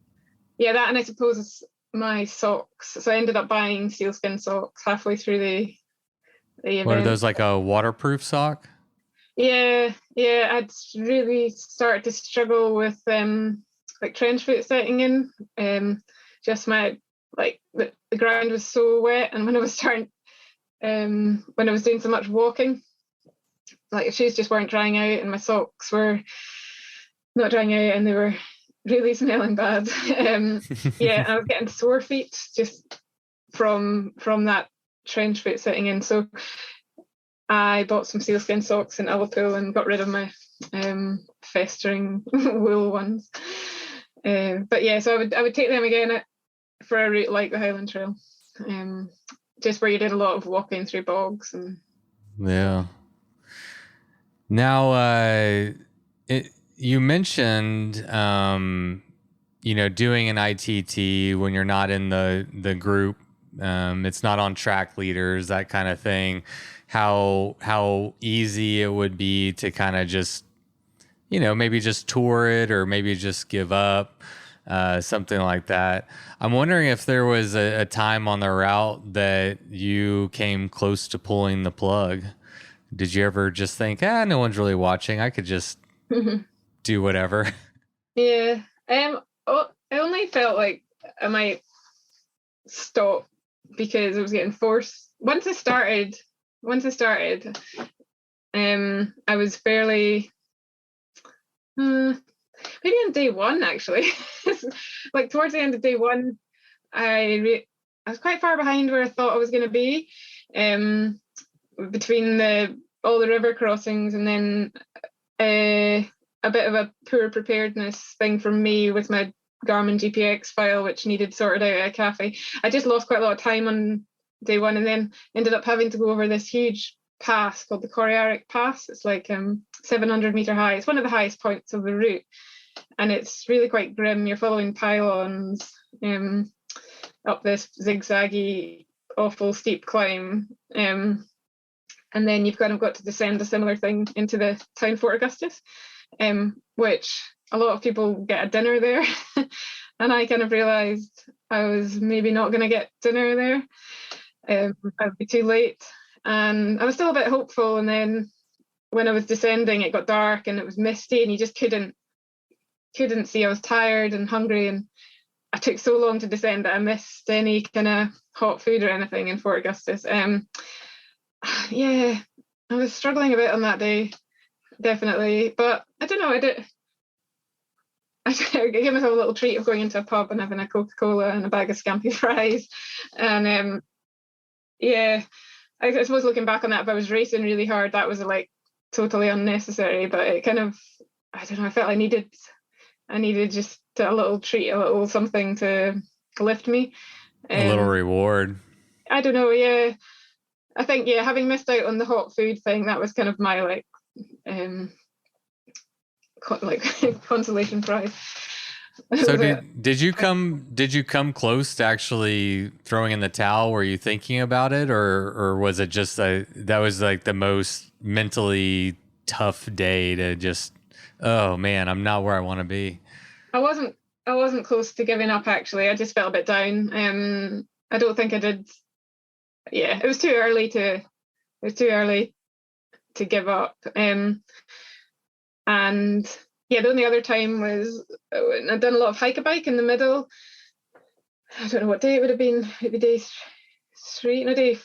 Yeah, that, and I suppose my socks. So I ended up buying sealskin socks halfway through the event. What are those, like a waterproof sock? Yeah, I'd really started to struggle with like trench foot setting in. Just my the ground was so wet, and when I was doing so much walking, like shoes just weren't drying out, and my socks were not drying out, and they were really smelling bad. Yeah, I was getting sore feet just from that trench foot setting in. So I bought some sealskin socks in Liverpool and got rid of my festering wool ones. But yeah, so I would take them again for a route like the Highland Trail, just where you did a lot of walking through bogs. And yeah. Now, you mentioned, doing an ITT when you're not in the group. It's not on track leaders, that kind of thing. How easy it would be to kind of just, maybe just tour it, or maybe just give up, something like that. I'm wondering if there was a time on the route that you came close to pulling the plug. Did you ever just think, no one's really watching, I could just do whatever? Yeah. I only felt like I might stop because I was getting forced. Once I started, I was fairly, maybe on day one, actually. Like towards the end of day one, I was quite far behind where I thought I was going to be, between all the river crossings, and then a bit of a poor preparedness thing from me with my Garmin GPX file, which needed sorted out at a cafe. I just lost quite a lot of time on day one, and then ended up having to go over this huge pass called the Coriaric Pass. It's like 700 meter high. It's one of the highest points of the route, and it's really quite grim. You're following pylons up this zigzaggy, awful steep climb, and then you've kind of got to descend a similar thing into the town Fort Augustus, which a lot of people get a dinner there. And I kind of realised I was maybe not going to get dinner there. I'd be too late. And I was still a bit hopeful. And then when I was descending, it got dark and it was misty, and you just couldn't see. I was tired and hungry, and I took so long to descend that I missed any kind of hot food or anything in Fort Augustus. Yeah, I was struggling a bit on that day, definitely. But I don't know, I gave myself a little treat of going into a pub and having a Coca-Cola and a bag of scampi fries. And yeah, I suppose looking back on that, if I was racing really hard, that was like totally unnecessary. But it kind of, I don't know, I felt I needed just a little treat, a little something to lift me. A little reward. I don't know, yeah. I think, yeah, having missed out on the hot food thing, that was kind of my like consolation prize. So did you come close to actually throwing in the towel? Were you thinking about it, or was it just that was like the most mentally tough day to just, oh man, I'm not where I want to be? I wasn't close to giving up, actually. I just felt a bit down. I don't think I did. Yeah, it was too early to give up. And yeah, the only other time was I'd done a lot of hike-a-bike in the middle. I don't know what day it would have been. Maybe day 3, no, day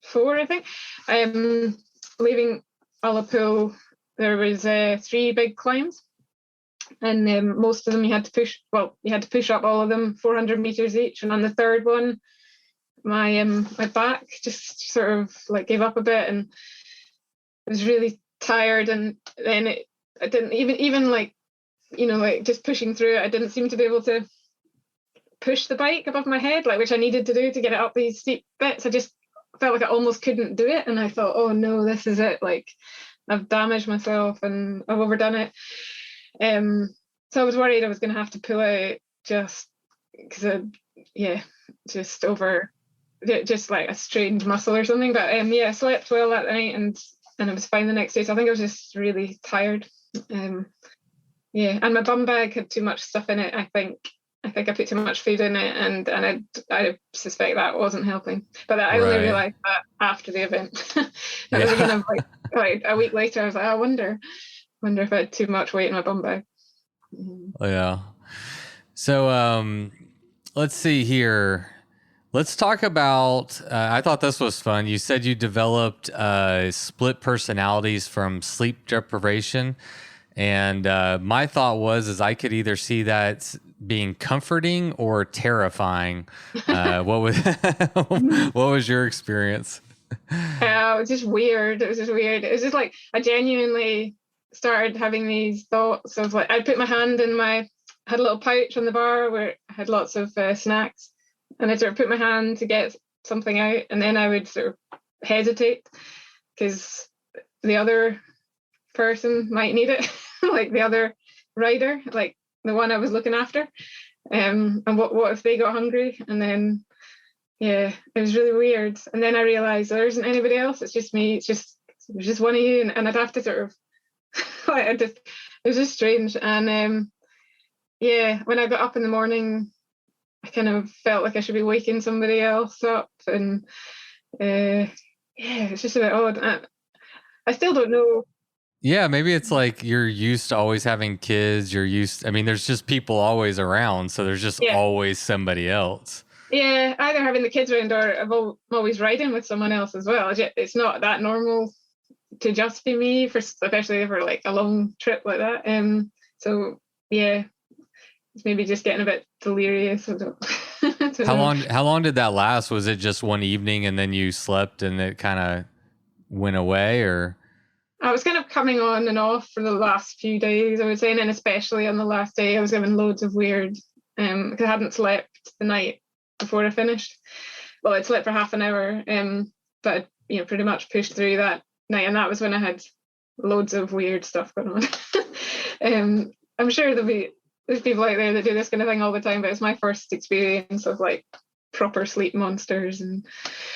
4, I think. Leaving Ullapool, there was 3 big climbs, and most of them you had to push up all of them 400 meters each. And on the third one, my back just sort of like gave up a bit, and I was really tired. And then I didn't even like, you know, like just pushing through it, I didn't seem to be able to push the bike above my head, like, which I needed to do to get it up these steep bits. I just felt like I almost couldn't do it, and I thought, oh no, this is it, like I've damaged myself and I've overdone it. So I was worried I was going to have to pull out, just because just like a strained muscle or something. But I slept well that night, and I was fine the next day. So I think I was just really tired. And my bum bag had too much stuff in it. I think I put too much food in it, and I suspect that wasn't helping. But I only realised that after the event. That was kind of like a week later. I was like, I wonder if I had too much weight in my bum bag. Oh, yeah. So let's see here. Let's talk about, I thought this was fun. You said you developed split personalities from sleep deprivation. And my thought was I could either see that being comforting or terrifying. What was your experience? It was just weird. It was just like, I genuinely started having these thoughts of like, I'd put my hand in had a little pouch on the bar where I had lots of snacks. And I'd sort of put my hand to get something out, and then I would sort of hesitate because the other person might need it, like the other rider, like the one I was looking after. And what if they got hungry? And then, yeah, it was really weird. And then I realised there isn't anybody else. It's just me. It's just one of you, and I'd have to sort of, it was just strange. And when I got up in the morning, I kind of felt like I should be waking somebody else up, and it's just a bit odd. I still don't know. Yeah, maybe it's like you're used to always having kids. There's just people always around, so there's just always somebody else. Yeah, either having the kids around or I'm always riding with someone else as well. It's not that normal to just be me, especially for like a long trip like that. So yeah, it's maybe just getting a bit delirious. I don't How long did that last? Was it just one evening and then you slept and it kind of went away, or? I was kind of coming on and off for the last few days, I would say, and then especially on the last day, I was having loads of weird, because I hadn't slept the night before I finished. Well, I'd slept for half an hour, but pretty much pushed through that night, and that was when I had loads of weird stuff going on. I'm sure there's people out there that do this kind of thing all the time, but it's my first experience of like proper sleep monsters. And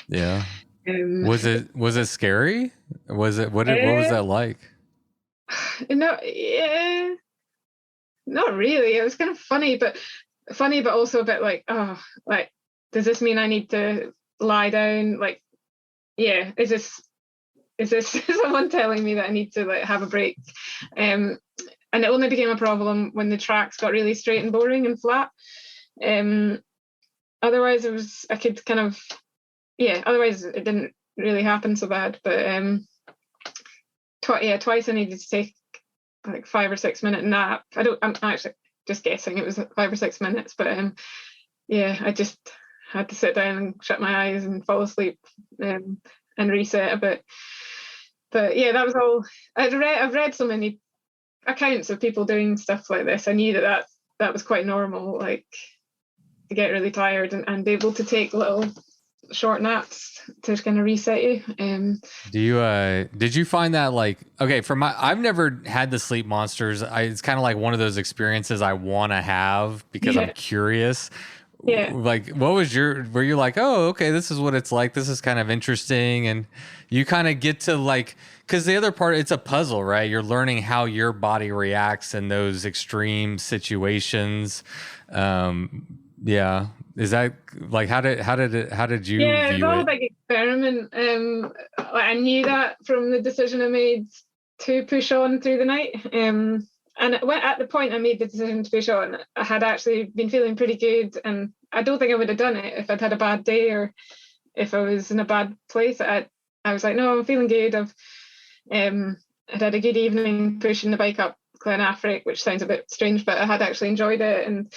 yeah. Was it scary? What was that like? No, yeah, not really. It was kind of funny, but also a bit like, oh, like, does this mean I need to lie down? Like, yeah, is this someone telling me that I need to like have a break? And it only became a problem when the tracks got really straight and boring and flat. Otherwise I could kind of, otherwise it didn't really happen so bad. But twice I needed to take like 5 or 6 minute nap. I'm actually just guessing it was 5 or 6 minutes, but I just had to sit down and shut my eyes and fall asleep and reset a bit. But yeah, that was all. I've read so many accounts of people doing stuff like this. I knew that was quite normal, like to get really tired and be able to take little short naps to kind of reset you. Did you find that, like, okay, I've never had the sleep monsters. It's kind of like one of those experiences I want to have because I'm curious. Yeah. Like, what was were you like, oh, okay, this is what it's like. This is kind of interesting. And you kind of get to like, because the other part, it's a puzzle, right? You're learning how your body reacts in those extreme situations. Yeah. Is that like, how did you view it? It's all a big experiment. I knew that from the decision I made to push on through the night. And at the point I made the decision to push on, I had actually been feeling pretty good, and I don't think I would have done it if I'd had a bad day or if I was in a bad place. I was like, no, I'm feeling good. I'd had a good evening pushing the bike up Glen Affric, which sounds a bit strange, but I had actually enjoyed it, and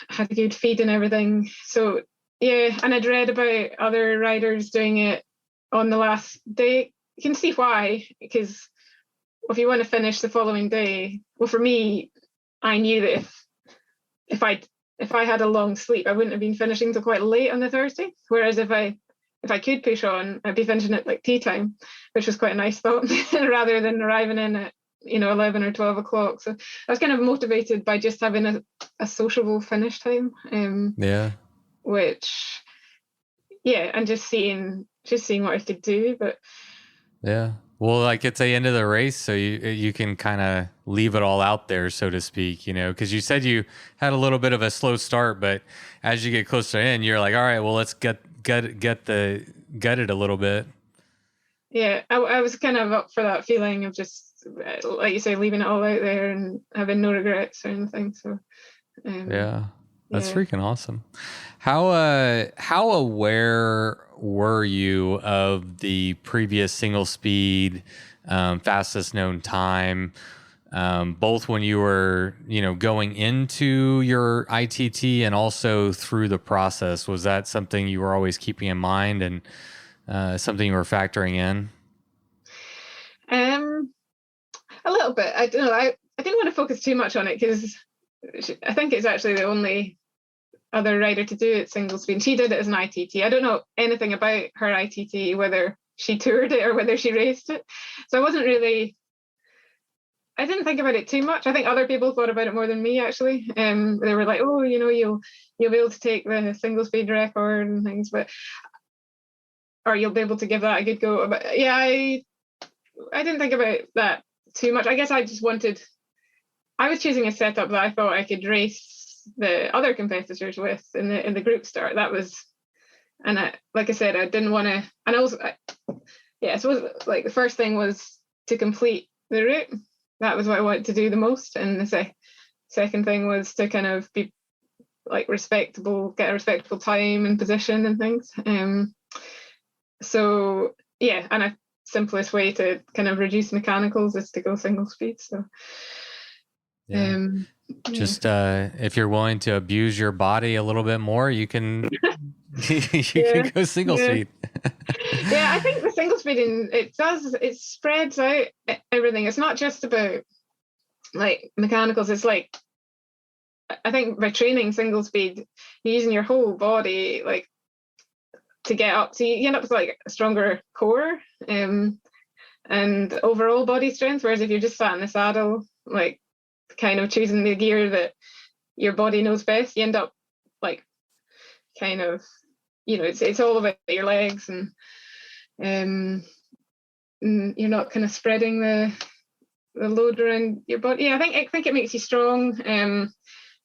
had a good feed and everything. So yeah, and I'd read about other riders doing it on the last day. You can see why, because if you want to finish the following day, well, for me, I knew that if I had a long sleep, I wouldn't have been finishing till quite late on the Thursday. Whereas if I could push on, I'd be finishing at like tea time, which was quite a nice thought, rather than arriving in at 11 or 12 o'clock. So I was kind of motivated by just having a sociable finish time. Which, and just seeing what I could do. But yeah. Well, like, it's the end of the race, so you can kind of leave it all out there, so to speak, because you said you had a little bit of a slow start, but as you get closer in, you're like, all right, well, let's gut it a little bit. Yeah, I was kind of up for that feeling of just, like you say, leaving it all out there and having no regrets or anything. So, that's freaking awesome. How aware were you of the previous single speed fastest known time, both when you were going into your ITT and also through the process? Was that something you were always keeping in mind and something you were factoring in? A little bit. I don't know. I didn't want to focus too much on it because I think it's actually the only other rider to do it single speed. She did it as an ITT. I don't know anything about her ITT, whether she toured it or whether she raced it. So I didn't think about it too much. I think other people thought about it more than me, actually. They were like, oh, you'll be able to take the single speed record and things, or you'll be able to give that a good go. But yeah, I didn't think about that too much. I guess I was choosing a setup that I thought I could race the other competitors with in the group start. That was, and like I said, I didn't want to, and also, so like the first thing was to complete the route. That was what I wanted to do the most, and the second thing was to kind of be like respectable, get a respectable time and position and things. So yeah, and I simplest way to kind of reduce mechanicals is to go single speed. So just if you're willing to abuse your body a little bit more, you can can go single speed. Yeah, I think the single speeding, it spreads out everything. It's not just about like mechanicals. It's like, I think by training single speed, you're using your whole body like to get up. So you end up with like a stronger core and overall body strength. Whereas if you're just sat in the saddle, like kind of choosing the gear that your body knows best, you end up like kind of, it's all about your legs, and you're not kind of spreading the load around your body. Yeah, I think it makes you strong, and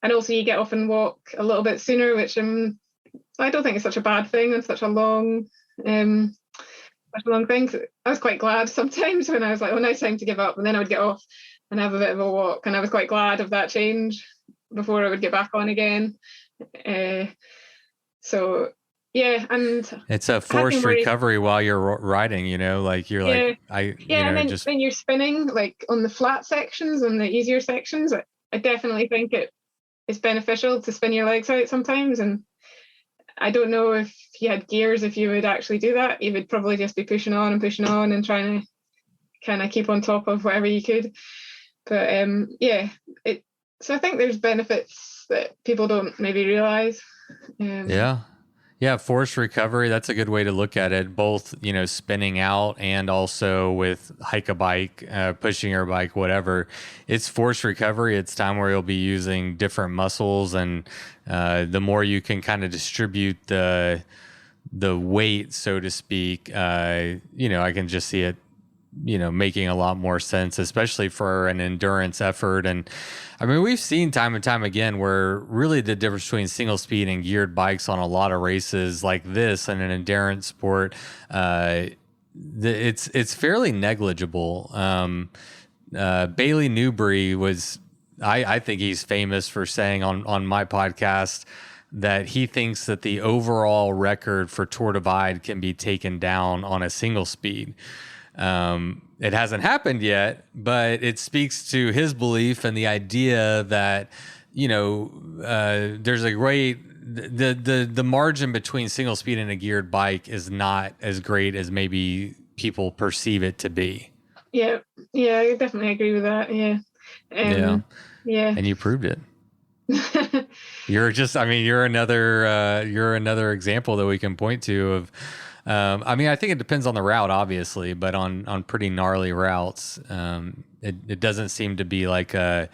also you get off and walk a little bit sooner, which I don't think is such a bad thing on such a long thing. I was quite glad sometimes when I was like, oh, now it's time to give up, and then I would get off and have a bit of a walk, and I was quite glad of that change before I would get back on again. So yeah, and it's a forced recovery while you're riding, like you're like, and then you're spinning like on the flat sections, on the easier sections. I definitely think it's beneficial to spin your legs out sometimes, and I don't know if you had gears, if you would actually do that. You would probably just be pushing on and trying to kind of keep on top of whatever you could. But so I think there's benefits that people don't maybe realize. Forced recovery, that's a good way to look at it, both spinning out and also with hike a bike, pushing your bike, whatever. It's forced recovery. It's time where you'll be using different muscles, and the more you can kind of distribute the weight, so to speak, I can just see it making a lot more sense, especially for an endurance effort. And I mean, we've seen time and time again where really the difference between single speed and geared bikes on a lot of races like this in an endurance sport, it's fairly negligible. Bailey Newbury was, I think he's famous for saying on my podcast that he thinks that the overall record for Tour Divide can be taken down on a single speed. It hasn't happened yet, but it speaks to his belief and the idea that, there's a great, the margin between single speed and a geared bike is not as great as maybe people perceive it to be. Yeah, I definitely agree with that. Yeah. And you proved it. You're another example that we can point to of, I think it depends on the route, obviously, but on pretty gnarly routes, it doesn't seem to be like a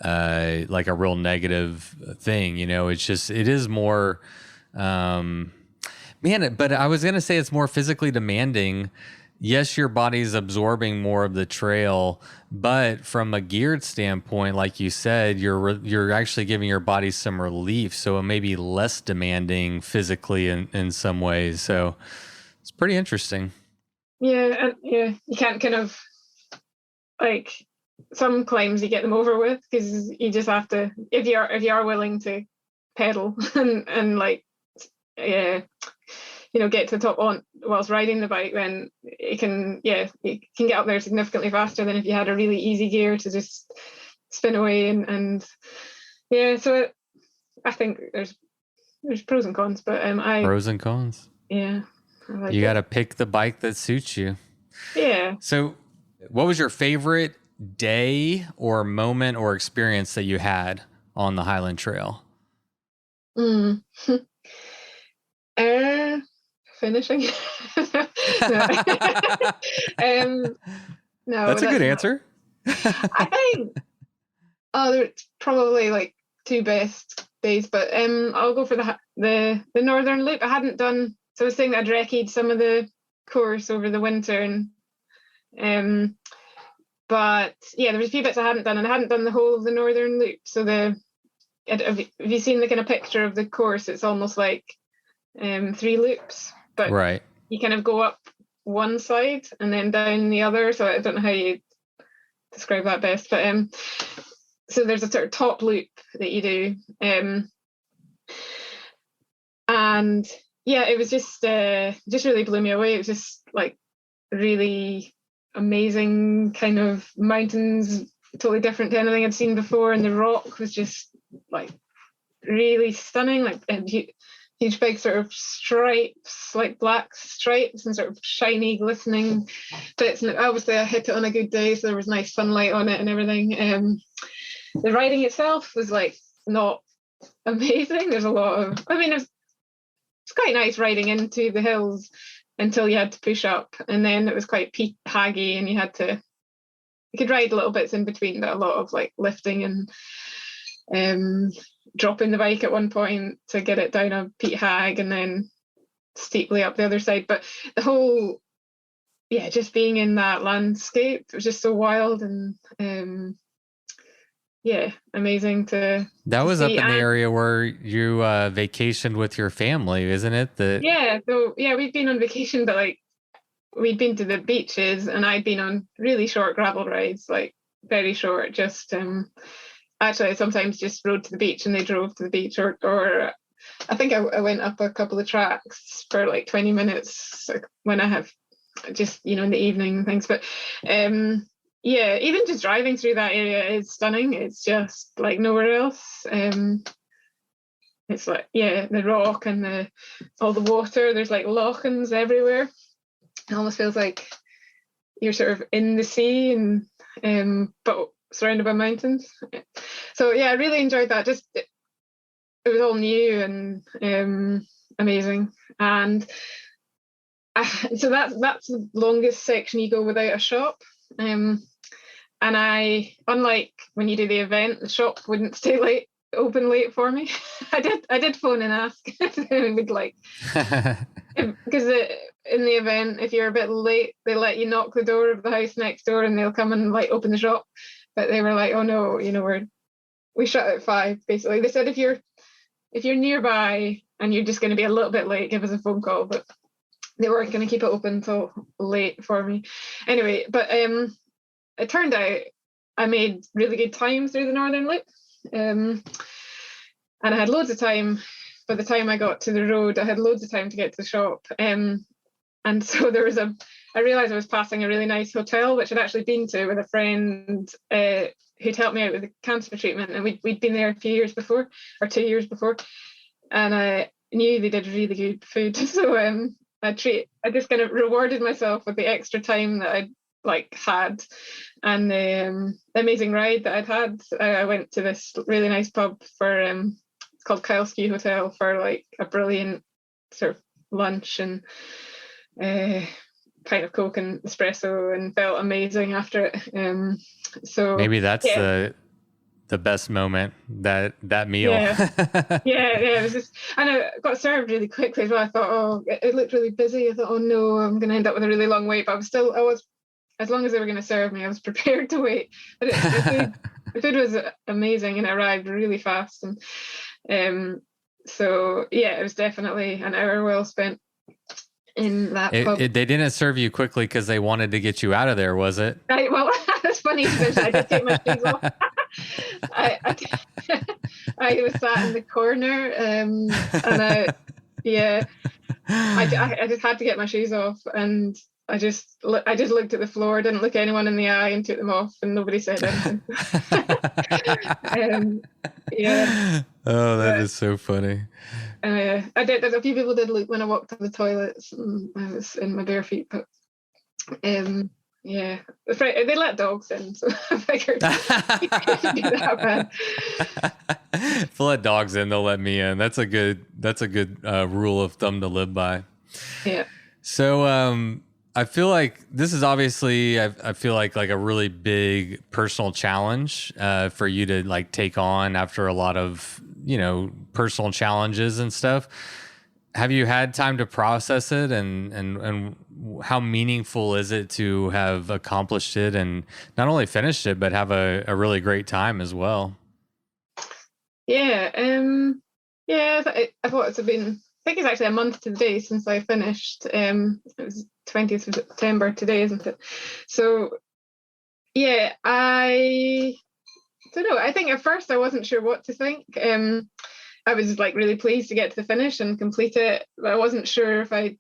real negative thing. It is more, but I was going to say it's more physically demanding. Yes, your body's absorbing more of the trail, but from a geared standpoint, like you said, you're actually giving your body some relief, so it may be less demanding physically in some ways. So it's pretty interesting. Yeah, you can't kind of like some climbs you get them over with because you just have to, if you are willing to pedal and like get to the top on whilst riding the bike, then you can get up there significantly faster than if you had a really easy gear to just spin away and so I think there's pros and cons, but pros and cons. Yeah, you got to pick the bike that suits you. Yeah. So what was your favorite day or moment or experience that you had on the Highland Trail? Finishing. No, that's a good answer. I think there's probably like two best days, but I'll go for the northern loop. I hadn't done, so I was saying that I'd recce'd some of the course over the winter, and but there was a few bits I hadn't done, and I hadn't done the whole of the northern loop. So have you seen the kind of picture of the course? It's almost like 3 loops, but right, you kind of go up one side and then down the other. So I don't know how you describe that best, but so there's a sort of top loop that you do, and it was just really blew me away. It was just like really amazing kind of mountains, totally different to anything I'd seen before. And the rock was just like really stunning, like huge big sort of stripes, like black stripes and sort of shiny glistening bits. And obviously I hit it on a good day, so there was nice sunlight on it and everything. The riding itself was like not amazing. There's a lot of, I mean, it's quite nice riding into the hills until you had to push up, and then it was quite haggy, and you could ride little bits in between, but a lot of like lifting and dropping the bike at one point to get it down a peat hag and then steeply up the other side. But the whole, just being in that landscape, it was just so wild and amazing to was see. Up in the area where you vacationed with your family, isn't it? We've been on vacation, but like we'd been to the beaches, and I'd been on really short gravel rides, like very short, just actually I sometimes just rode to the beach and they drove to the beach, or I think I went up a couple of tracks for like 20 minutes when I have just, in the evening and things. But even just driving through that area is stunning. It's just like nowhere else. It's like, the rock and all the water. There's like lochans everywhere. It almost feels like you're sort of in the sea, and but surrounded by mountains. So I really enjoyed that. Just it was all new and amazing. And so that's the longest section you go without a shop. And I, unlike when you do the event, the shop wouldn't stay open late for me. I did phone and ask if they would like, because in the event, if you're a bit late, they let you knock the door of the house next door and they'll come and like open the shop. But they were like, oh no, we shut at 5 basically. They said if you're nearby and you're just going to be a little bit late, give us a phone call. But they weren't going to keep it open until late for me. Anyway, but it turned out I made really good time through the Northern Loop. And I had loads of time. By the time I got to the road, I had loads of time to get to the shop. And so I realised I was passing a really nice hotel, which I'd actually been to with a friend who'd helped me out with the cancer treatment. And we'd been there 2 years before. And I knew they did really good food. So I just kind of rewarded myself with the extra time that I'd had, and the amazing ride that I'd had. I went to this really nice pub for it's called Kyleskew Hotel for like a brilliant sort of lunch and pint of Coke and espresso, and felt amazing after it. So maybe that's the best moment, that meal. It was just, and I got served really quickly as well. I thought, it looked really busy. I thought, oh no, I'm going to end up with a really long wait. But I was, as long as they were going to serve me, I was prepared to wait. But the food was amazing, and it arrived really fast. And so it was definitely an hour well spent in that pub. They didn't serve you quickly because they wanted to get you out of there, was it? Well, that's funny because I did take my shoes off. I was sat in the corner, and I just had to get my shoes off, and I just looked at the floor, didn't look anyone in the eye, and took them off, and nobody said anything. Oh, that is so funny. I did. A few people did look when I walked to the toilets, and I was in my bare feet, but they let dogs in, so I figured it be that bad. If they let dogs in, they'll let me in. That's a good rule of thumb to live by. Yeah. So I feel like this is obviously I feel like a really big personal challenge for you to like take on after a lot of personal challenges and stuff. Have you had time to process it, and how meaningful is it to have accomplished it and not only finished it, but have a really great time as well? I thought it's been, I think it's actually a month to the day since I finished. It was 20th of September today, isn't it? So I don't know. I think at first I wasn't sure what to think. I was like really pleased to get to the finish and complete it, but I wasn't sure if I'd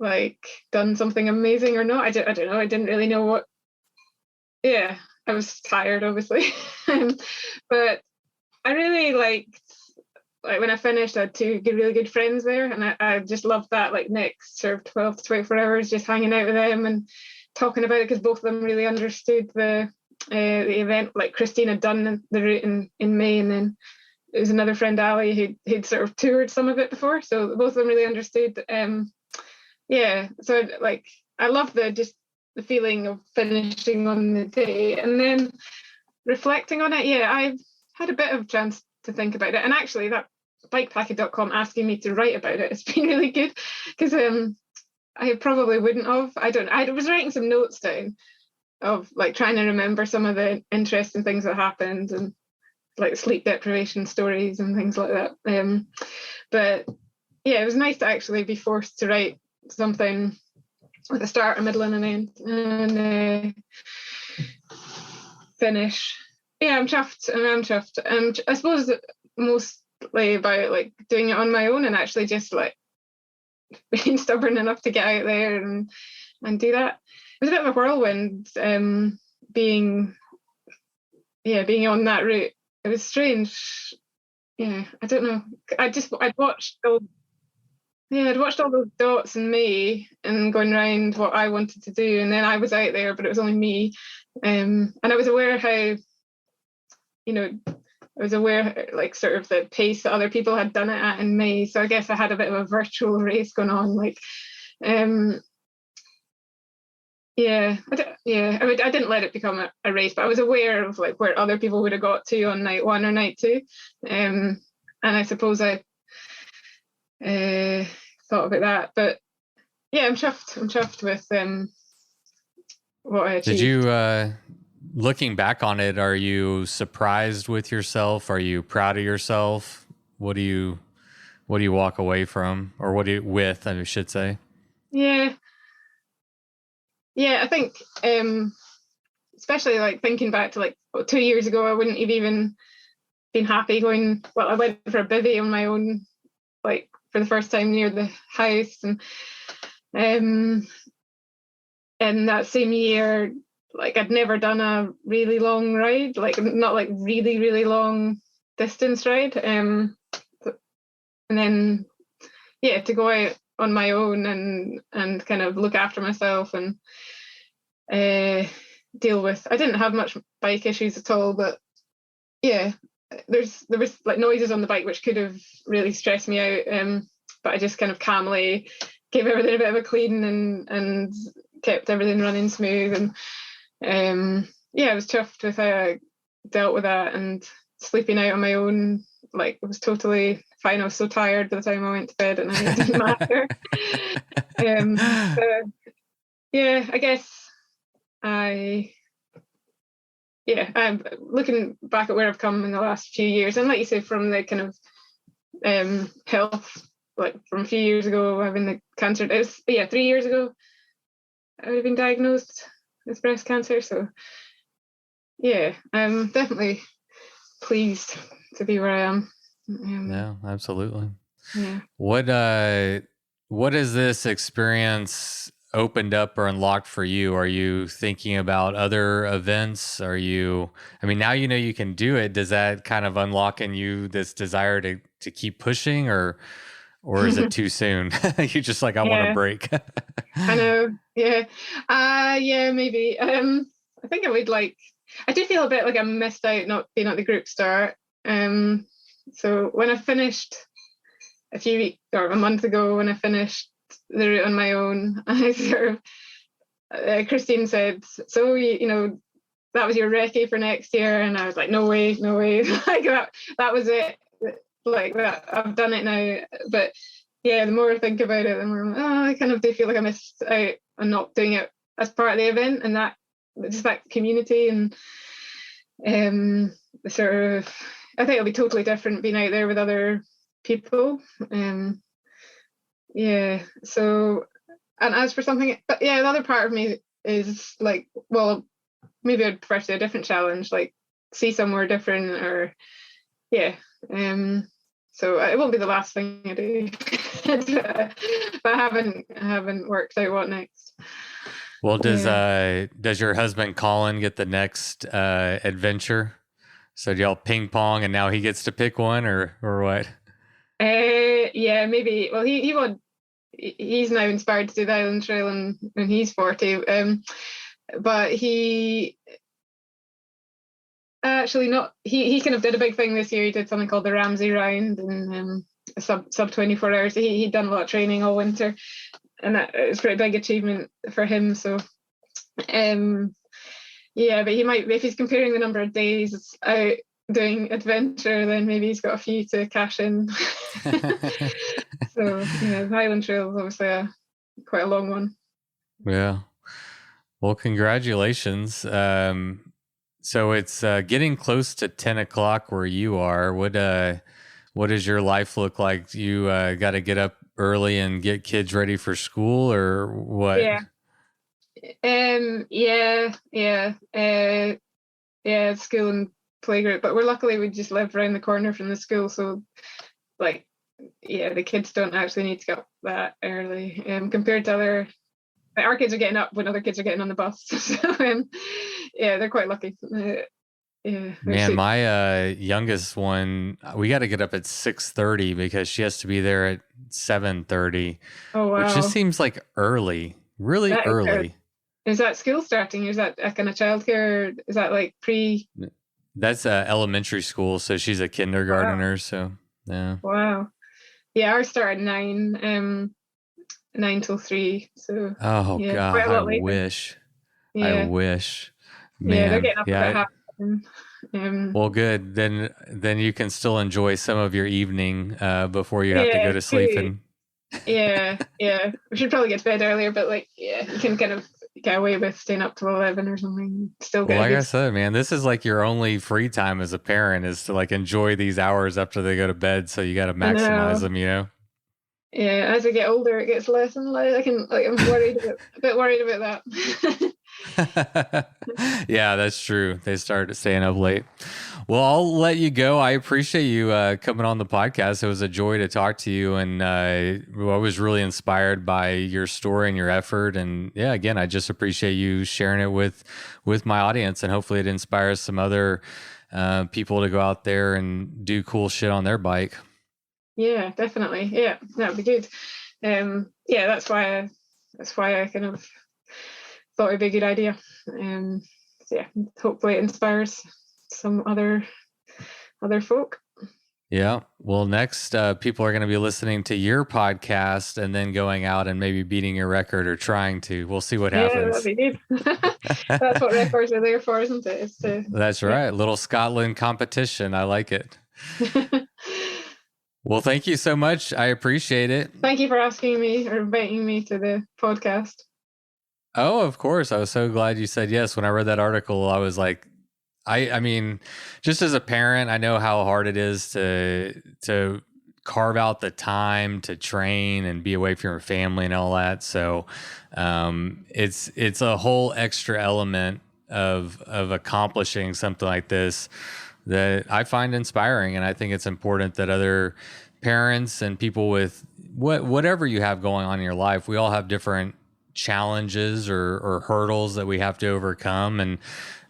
like done something amazing or not. I don't know. I didn't really know what. Yeah, I was tired, obviously, but I really liked. Like when I finished, I had two really good friends there, and I just loved that. Like next sort of 12 to 24 hours, just hanging out with them and talking about it, because both of them really understood the event. Like Christine had done the route in May, and then there was another friend, Ali, who'd sort of toured some of it before, so both of them really understood. Yeah, so like I love the feeling of finishing on the day, and then reflecting on it. Yeah, I've had a bit of chance to think about it, and actually that bikepacket.com asking me to write about it has been really good, because I probably wouldn't have. I was writing some notes down of like trying to remember some of the interesting things that happened, and like sleep deprivation stories and things like that. But yeah, it was nice to actually be forced to write something with a start, a middle, and an end, and finish. Yeah, I'm chuffed. I'm chuffed. I suppose mostly about like doing it on my own, and actually just like being stubborn enough to get out there and do that. It was a bit of a whirlwind, being on that route. It was strange. Yeah, I don't know. I'd watched all those dots in May and going around what I wanted to do, and then I was out there, but it was only me. And I was aware how, like sort of the pace that other people had done it at in May. So I guess I had a bit of a virtual race going on. Like, I didn't let it become a race, but I was aware of like where other people would have got to on night one or night two. And I suppose I thought about that. But yeah, I'm chuffed with what I achieved. Did you, looking back on it, are you surprised with yourself? Are you proud of yourself? What do you walk away from, or I should say? Yeah, I think especially like thinking back to like 2 years ago, I wouldn't have even been happy going. Well, I went for a bivvy on my own, like for the first time near the house, and that same year, like I'd never done a really long ride, like not like really, really long distance ride. And then, yeah, to go out on my own and kind of look after myself and deal with. I didn't have much bike issues at all, but yeah, there was like noises on the bike which could have really stressed me out. But I just kind of calmly gave everything a bit of a clean and kept everything running smooth. And I was chuffed with how I dealt with that, and sleeping out on my own, like it was totally fine. I was so tired by the time I went to bed, and it didn't matter. I guess I'm looking back at where I've come in the last few years, and like you say, from the kind of health, like from a few years ago, having the cancer. It was 3 years ago I would have been diagnosed with breast cancer. So yeah, I'm definitely pleased to be where I am. Yeah, absolutely. Yeah. What has this experience opened up or unlocked for you? Are you thinking about other events? Now you know you can do it. Does that kind of unlock in you this desire to keep pushing, or is it too soon? You just like, I want to break. I know. Yeah. Maybe. I think I do feel a bit like I missed out not being at the group start. So when I finished a month ago, when I finished the route on my own, I sort of, Christine said, so that was your recce for next year, and I was like, no way. Like that was it. Like that, I've done it now. But yeah, the more I think about it, the more I kind of do feel like I missed out on not doing it as part of the event, and that just that community and the sort of, I think it'll be totally different being out there with other people. So, and as for something, but yeah, the other part of me is like, well, maybe I'd prefer to do a different challenge, like see somewhere different, or So it won't be the last thing I do. But I haven't worked out what next. Well, does your husband Colin get the next adventure? So do y'all ping pong, and now he gets to pick one, or what? Yeah, maybe. Well, he's now inspired to do the Highland Trail, and he's 40. But he actually not. He kind of did a big thing this year. He did something called the Ramsey Round in sub 24 hours. He'd done a lot of training all winter, and it was a pretty big achievement for him. So, yeah, but he might, if he's comparing the number of days out doing adventure, then maybe he's got a few to cash in. So yeah, the Highland Trail is obviously quite a long one. Yeah. Well, congratulations. So it's getting close to 10 o'clock where you are. What does your life look like? You got to get up early and get kids ready for school, or what? Yeah. School and playgroup. But we just live around the corner from the school, so like, yeah, the kids don't actually need to get up that early. Compared to our kids are getting up when other kids are getting on the bus. So yeah, they're quite lucky. Yeah. Man, my youngest one, we got to get up at 6:30 because she has to be there at 7:30. Oh wow! Which just seems like early, really early. Is that school starting? Is that a kind of childcare? Is that like pre? That's elementary school, so she's a kindergartner. Wow. So yeah. Wow. Yeah, ours start at 9 till 3. So yeah, God, I wish. Yeah. I wish. Man, yeah, they're getting up at 7:30. Well, good. Then you can still enjoy some of your evening before you have to go to sleep. And yeah. We should probably get to bed earlier, but you can kind of get away with staying up till 11 or something. Still get. Well, like I said, man, this is like your only free time as a parent is to enjoy these hours after they go to bed. So you got to maximize them, Yeah, as I get older, it gets less and less. I'm a bit worried about that. Yeah, that's true. They start staying up late. Well, I'll let you go. I appreciate you coming on the podcast. It was a joy to talk to you, and I was really inspired by your story and your effort. And yeah, again, I just appreciate you sharing it with my audience, and hopefully it inspires some other people to go out there and do cool shit on their bike. Yeah, definitely. Yeah, that'd be good. Yeah, that's why I kind of thought it'd be a good idea. So yeah, hopefully it inspires some other folk. Yeah. Well, next people are going to be listening to your podcast and then going out and maybe beating your record or trying to. We'll see what happens. Yeah, that'd be good. That's what records are there for, isn't it? That's right. Little Scotland competition. I like it. Well, thank you so much. I appreciate it. Thank you for asking me or inviting me to the podcast. Oh, of course. I was so glad you said yes. When I read that article, I was like, I mean, just as a parent, I know how hard it is to carve out the time to train and be away from your family and all that. So it's a whole extra element of accomplishing something like this that I find inspiring. And I think it's important that other parents and people with whatever you have going on in your life, we all have different challenges or hurdles that we have to overcome. And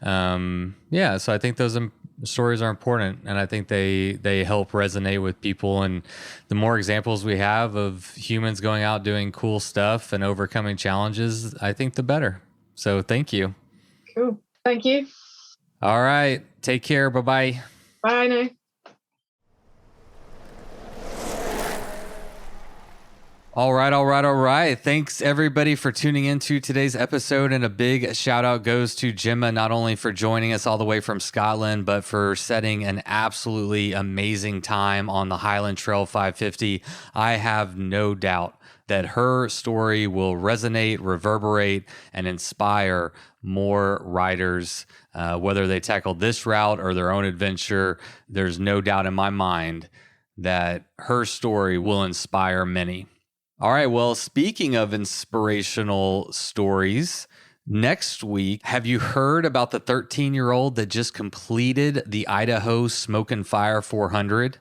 so I think those stories are important, and I think they help resonate with people. And the more examples we have of humans going out doing cool stuff and overcoming challenges, I think the better. So thank you. Cool. Thank you. All right. Take care. Bye-bye. Bye now. All right. Thanks everybody for tuning into today's episode. And a big shout out goes to Gemma, not only for joining us all the way from Scotland, but for setting an absolutely amazing time on the Highland Trail 550. I have no doubt that her story will resonate, reverberate, and inspire more riders, whether they tackle this route or their own adventure. There's no doubt in my mind that her story will inspire many. All right, well, speaking of inspirational stories, next week, have you heard about the 13-year-old that just completed the Idaho Smoke and Fire 400?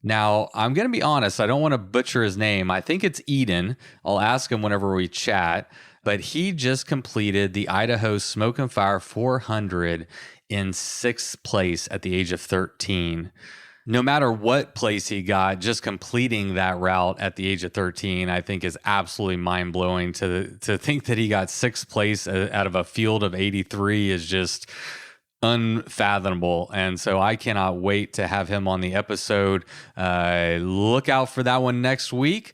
Now, I'm going to be honest, I don't want to butcher his name. I think it's Eden. I'll ask him whenever we chat, but he just completed the Idaho Smoke and Fire 400 in 6th place at the age of 13. No matter what place he got, just completing that route at the age of 13, I think is absolutely mind-blowing. To think that he got 6th place out of a field of 83 is just unfathomable. And so I cannot wait to have him on the episode. Look out for that one next week.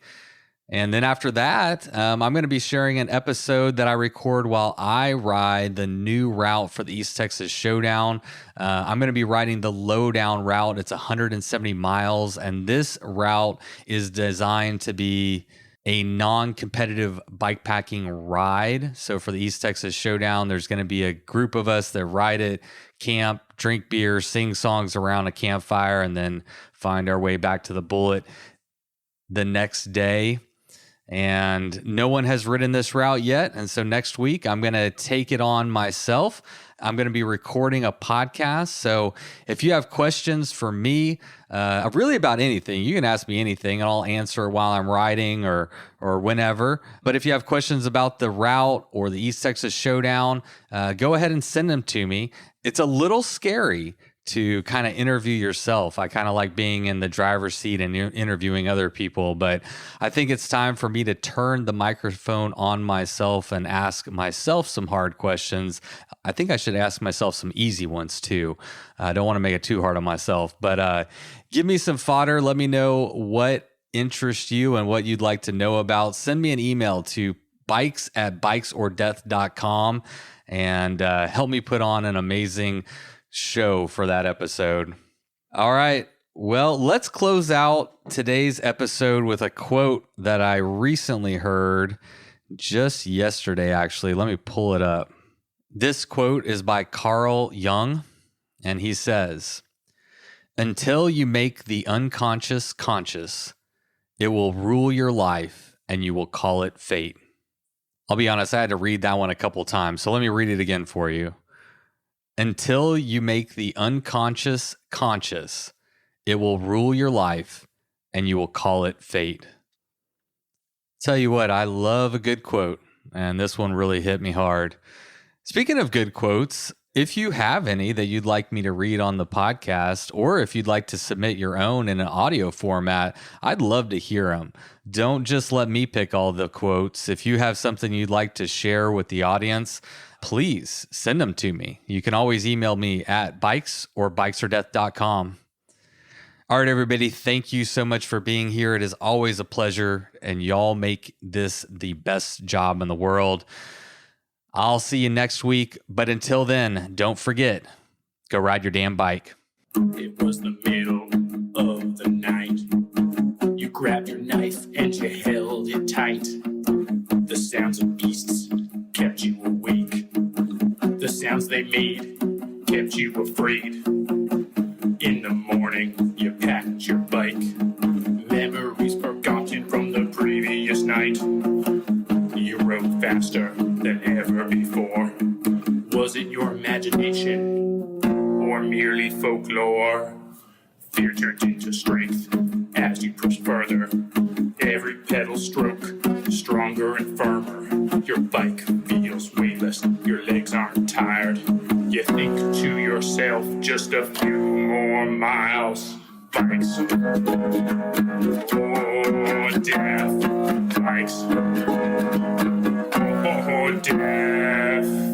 And then after that, I'm going to be sharing an episode that I record while I ride the new route for the East Texas Showdown. I'm going to be riding the lowdown route. It's 170 miles, and this route is designed to be a non-competitive bikepacking ride. So for the East Texas Showdown, there's going to be a group of us that ride it, camp, drink beer, sing songs around a campfire, and then find our way back to the Bullet the next day. And no one has ridden this route yet. And so next week, I'm going to take it on myself. I'm going to be recording a podcast. So if you have questions for me, really about anything, you can ask me anything and I'll answer while I'm riding or whenever. But if you have questions about the route or the East Texas Showdown, go ahead and send them to me. It's a little scary to kind of interview yourself. I kind of like being in the driver's seat and interviewing other people, but I think it's time for me to turn the microphone on myself and ask myself some hard questions. I think I should ask myself some easy ones too. I don't want to make it too hard on myself, but give me some fodder. Let me know what interests you and what you'd like to know about. Send me an email to bikes@bikesordeath.com and help me put on an amazing show for that episode. All right. Well, let's close out today's episode with a quote that I recently heard just yesterday, actually. Let me pull it up. This quote is by Carl Jung, and he says, "Until you make the unconscious conscious, it will rule your life and you will call it fate." I'll be honest, I had to read that one a couple times, so let me read it again for you. Until you make the unconscious conscious, it will rule your life and you will call it fate. Tell you what, I love a good quote, and this one really hit me hard. Speaking of good quotes, if you have any that you'd like me to read on the podcast, or if you'd like to submit your own in an audio format, I'd love to hear them. Don't just let me pick all the quotes. If you have something you'd like to share with the audience, please send them to me. You can always email me at bikesordeath.com. All right, everybody, thank you so much for being here. It is always a pleasure, and y'all make this the best job in the world. I'll see you next week, but until then, don't forget, go ride your damn bike. It was the middle of the night. You grabbed your knife and you held it tight. The sounds of beasts kept you awake. The sounds they made kept you afraid. In the morning, you packed your bike. Memories forgotten from the previous night. You rode faster than ever before. Was it your imagination or merely folklore? Fear turned into strength as you pushed further. Every pedal stroke, stronger and firmer. Your bike feels weightless, your legs aren't tired. You think to yourself, just a few more miles. Bikes, oh death. Bikes, oh death.